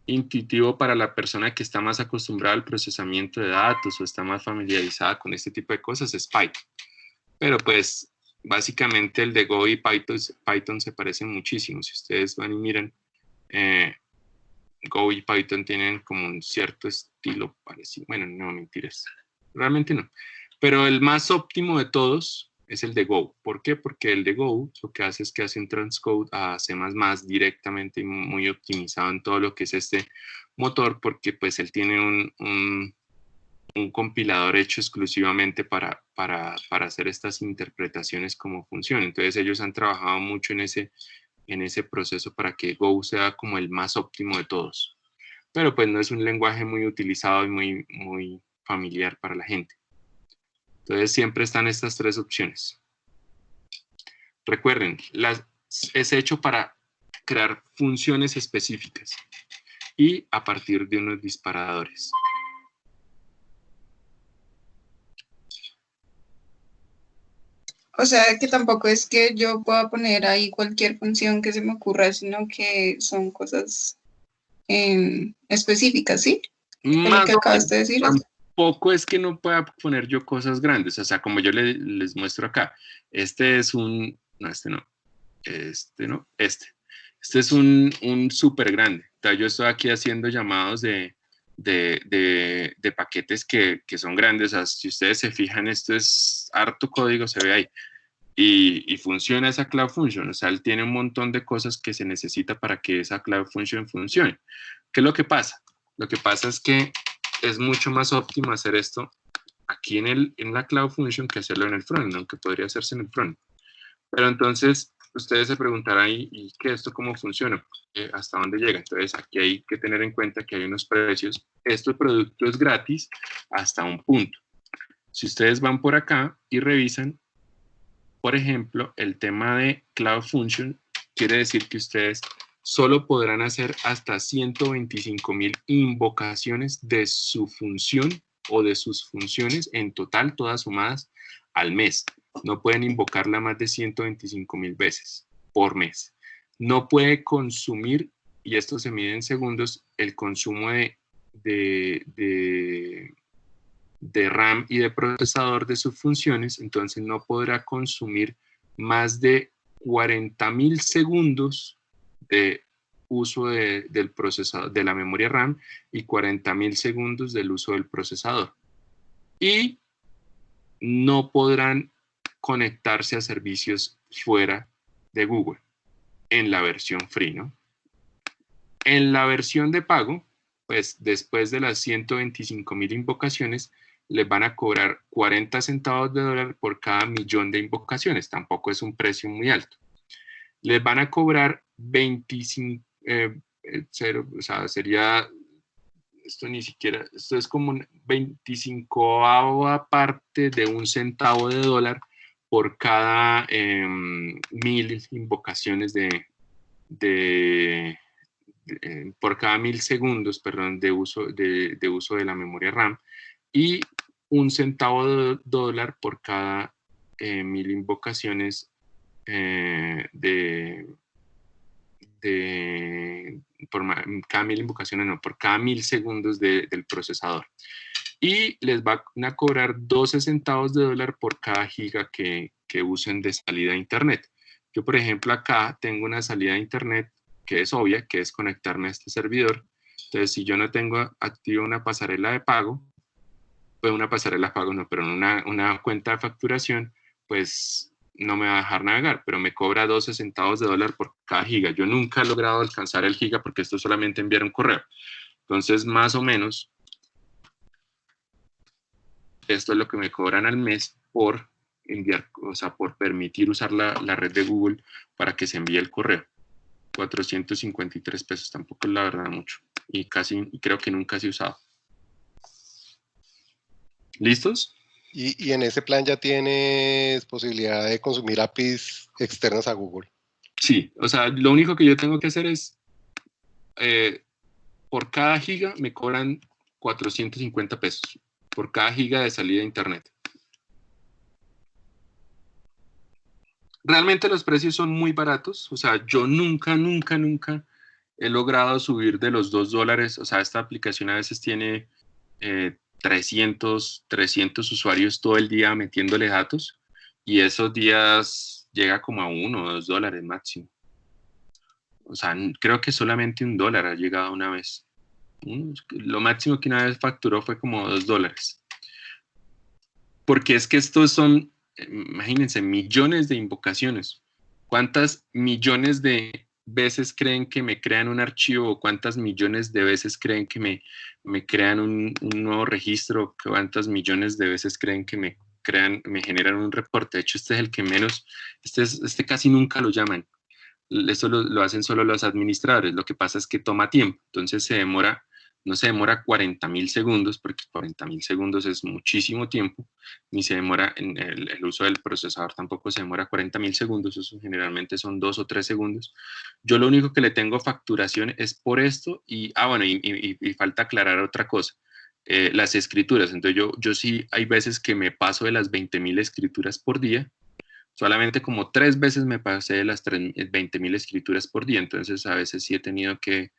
intuitivo para la persona que está más acostumbrada al procesamiento de datos o está más familiarizada con este tipo de cosas es Python. Pero pues básicamente el de Go y Python se parecen muchísimo. Si ustedes van y miran, Go y Python tienen como un cierto estilo parecido. Bueno, no, mentiras. Realmente no. Pero el más óptimo de todos es el de Go. ¿Por qué? Porque el de Go lo que hace es que hace un transcode a C++ directamente y muy optimizado en todo lo que es este motor, porque pues él tiene un compilador hecho exclusivamente para hacer estas interpretaciones como funciona. Entonces ellos han trabajado mucho en ese proceso para que Go sea como el más óptimo de todos. Pero pues no es un lenguaje muy utilizado y muy familiar para la gente. Entonces siempre están estas tres opciones. Recuerden, es hecho para crear funciones específicas y a partir de unos disparadores. O sea, que tampoco es que yo pueda poner ahí cualquier función que se me ocurra, sino que son cosas específicas, ¿sí? Es lo Más que acabas de decir. tampoco es que no pueda poner yo cosas grandes, o sea, como yo les muestro acá, este es un, no, este es un súper grande. Entonces yo estoy aquí haciendo llamados de paquetes que son grandes, o sea, si ustedes se fijan, esto es harto código, se ve ahí. Y funciona esa Cloud Function, o sea, él tiene un montón de cosas que se necesita para que esa Cloud Function funcione. ¿Qué es lo que pasa? Lo que pasa es que es mucho más óptimo hacer esto aquí en la Cloud Function que hacerlo en el frontend, aunque podría hacerse en el frontend. Pero entonces, ustedes se preguntarán, ¿y qué esto cómo funciona? ¿Hasta dónde llega? Entonces, aquí hay que tener en cuenta que hay unos precios. Este producto es gratis hasta un punto. Si ustedes van por acá y revisan, por ejemplo, el tema de Cloud Function quiere decir que ustedes solo podrán hacer hasta 125,000 invocaciones de su función o de sus funciones en total, todas sumadas al mes. No pueden invocarla más de 125,000 veces por mes. No puede consumir, y esto se mide en segundos, el consumo de RAM y de procesador de sus funciones, entonces no podrá consumir más de 40,000 segundos de uso del procesador, de la memoria RAM y 40,000 segundos del uso del procesador. Y no podrán conectarse a servicios fuera de Google en la versión free, ¿no? En la versión de pago, pues después de las 125,000 invocaciones, les van a cobrar 40 centavos de dólar por cada millón de invocaciones. Tampoco es un precio muy alto. Les van a cobrar 25, o sea, sería, esto ni siquiera, esto es como un 25ava parte de un centavo de dólar por cada 1000 invocaciones por cada 1000 segundos, perdón, de uso de la memoria RAM, y $1 por cada 1000 invocaciones por cada 1000 segundos del procesador. Y les van a cobrar 12 centavos de dólar por cada giga que usen de salida a internet. Yo, por ejemplo, acá tengo una salida a internet que es obvia, que es conectarme a este servidor. Entonces, si yo no tengo activa una pasarela de pago, pues una pasarela de pago no, pero una cuenta de facturación, pues no me va a dejar navegar, pero me cobra 12 centavos de dólar por cada giga. Yo nunca he logrado alcanzar el giga porque esto es solamente enviar un correo. Entonces, más o menos, esto es lo que me cobran al mes por enviar, o sea, por permitir usar la red de Google para que se envíe el correo. 453 pesos, tampoco es la verdad mucho. Y creo que nunca se ha usado. ¿Listos? Y en ese plan ya tienes posibilidad de consumir APIs externas a Google. Sí, o sea, lo único que yo tengo que hacer es, por cada giga me cobran 450 pesos, por cada giga de salida a internet. Realmente los precios son muy baratos, o sea, yo nunca he logrado subir de los $2, o sea, esta aplicación a veces tiene 300 usuarios todo el día metiéndole datos, y esos días llega como a $1 o $2 máximo. O sea, creo que solamente $1 ha llegado una vez. Lo máximo que una vez facturó fue como $2. Porque es que estos son, imagínense, millones de invocaciones. ¿Cuántas millones de veces creen que me crean un archivo? ¿O cuántas millones de veces creen que me crean un nuevo registro? ¿Cuántas millones de veces creen que me generan un reporte? De hecho, este es el que menos, este casi nunca lo llaman. Esto lo hacen solo los administradores. Lo que pasa es que toma tiempo. Entonces no se demora 40.000 segundos, porque 40.000 segundos es muchísimo tiempo, ni se demora, en el uso del procesador tampoco se demora 40.000 segundos, eso generalmente son 2 o 3 segundos. Yo lo único que le tengo facturación es por esto, y bueno, y falta aclarar otra cosa, las escrituras. Entonces yo sí, hay veces que me paso de las 20.000 escrituras por día, solamente como 3 veces me pasé de las 20.000 escrituras por día, entonces a veces sí he tenido que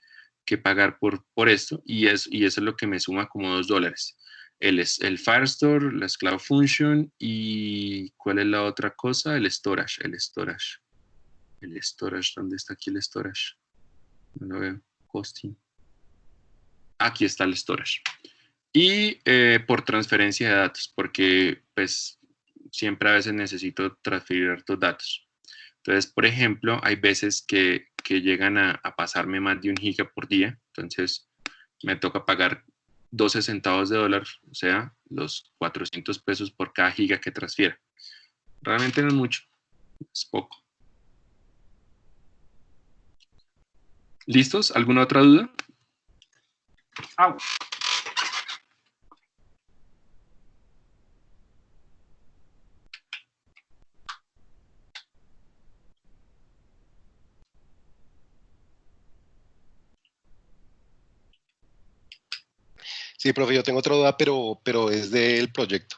pagar por esto, y eso es lo que me suma como $2. El Firestore, la Cloud Function, y ¿cuál es la otra cosa? El storage. ¿Dónde está aquí el storage? No lo veo. Hosting. Aquí está el storage. Y por transferencia de datos, porque pues siempre a veces necesito transferir estos datos. Entonces, por ejemplo, hay veces que llegan a pasarme más de 1 giga por día, entonces me toca pagar 12 centavos de dólar, o sea, los 400 pesos por cada giga que transfiera. Realmente no es mucho, es poco. ¿Listos? ¿Alguna otra duda? Sí, profe, yo tengo otra duda, pero es del proyecto.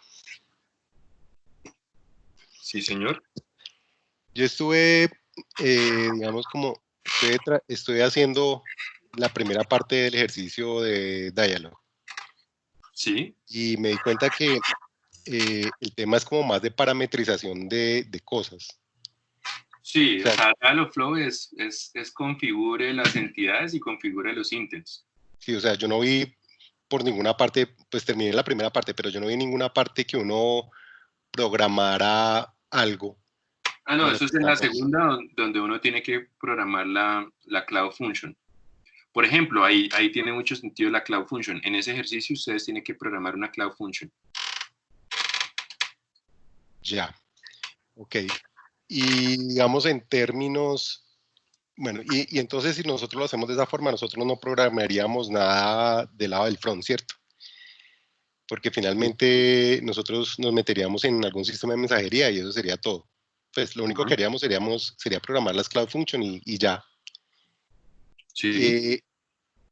Sí, señor. Yo estuve, digamos, estoy haciendo la primera parte del ejercicio de Dialog. Sí. Y me di cuenta que el tema es como más de parametrización de cosas. Sí, o sea, Dialogflow es configure las entidades y configure los intents. Sí, o sea, yo no vi por ninguna parte, pues terminé la primera parte, pero yo no vi ninguna parte que uno programara algo. No, eso es en la segunda, donde uno tiene que programar la Cloud Function. Por ejemplo, ahí tiene mucho sentido la Cloud Function. En ese ejercicio ustedes tienen que programar una Cloud Function. Ya, ok. Y digamos en términos, bueno, y entonces si nosotros lo hacemos de esa forma, nosotros no programaríamos nada del lado del front, ¿cierto? porque finalmente nosotros nos meteríamos en algún sistema de mensajería y eso sería todo. Pues lo único que haríamos sería programar las Cloud Function y ya. Sí.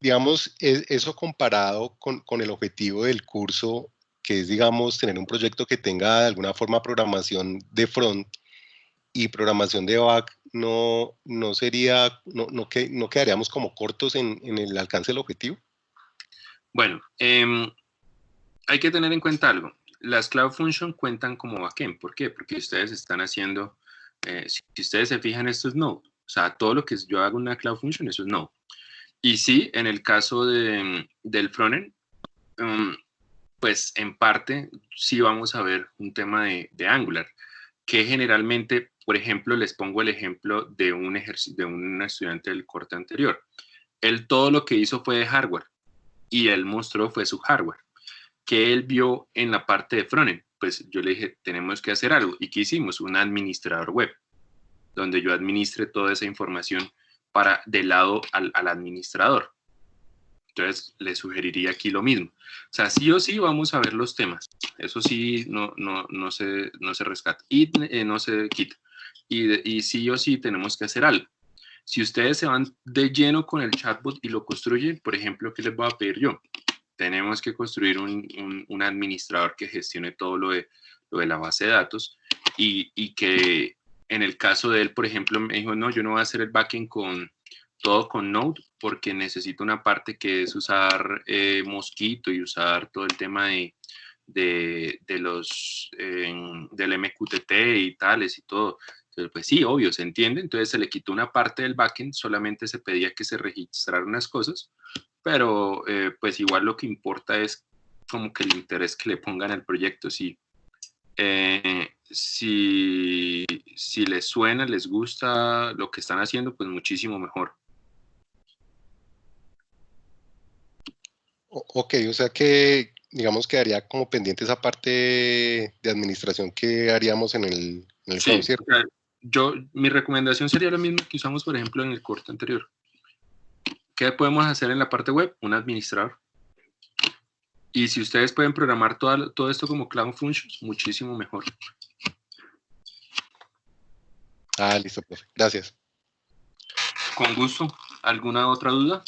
Digamos, eso comparado con el objetivo del curso, que es, digamos, tener un proyecto que tenga de alguna forma programación de front y programación de back, no quedaríamos como cortos en el alcance del objetivo. Bueno, hay que tener en cuenta algo. Las Cloud Function cuentan como backend. ¿Por qué? Porque ustedes están haciendo, si ustedes se fijan, esto es Node. O sea, todo lo que yo hago en una Cloud Function, eso es Node. Y sí, en el caso del frontend, pues en parte sí vamos a ver un tema de Angular, que generalmente, por ejemplo, les pongo el ejemplo de un estudiante del corte anterior. Él todo lo que hizo fue de hardware y él mostró fue su hardware. Que él vio en la parte de frontend, pues yo le dije, tenemos que hacer algo. ¿Y qué hicimos? Un administrador web, donde yo administre toda esa información del lado al administrador. Entonces, le sugeriría aquí lo mismo. O sea, sí o sí vamos a ver los temas. Eso sí no se rescata y no se quita. Y sí o sí tenemos que hacer algo. Si ustedes se van de lleno con el chatbot y lo construyen, por ejemplo, ¿qué les voy a pedir yo? Tenemos que construir un administrador que gestione todo lo de la base de datos y que en el caso de él, por ejemplo, me dijo, no, yo no voy a hacer el backend todo con Node porque necesito una parte que es usar Mosquito y usar todo el tema del MQTT y tales y todo. Entonces, pues sí, obvio, se entiende. Entonces se le quitó una parte del backend, solamente se pedía que se registraran unas cosas, pero pues igual lo que importa es como que el interés que le pongan al proyecto. Si les suena, les gusta lo que están haciendo, pues muchísimo mejor. Ok, o sea que, digamos, quedaría como pendiente esa parte de administración que haríamos en el Sí, ¿cierto? mi recomendación sería lo mismo que usamos, por ejemplo, en el corte anterior. ¿Qué podemos hacer en la parte web? Un administrador. Y si ustedes pueden programar todo esto como Cloud Functions, muchísimo mejor. Listo, profe. Gracias. Con gusto. ¿Alguna otra duda?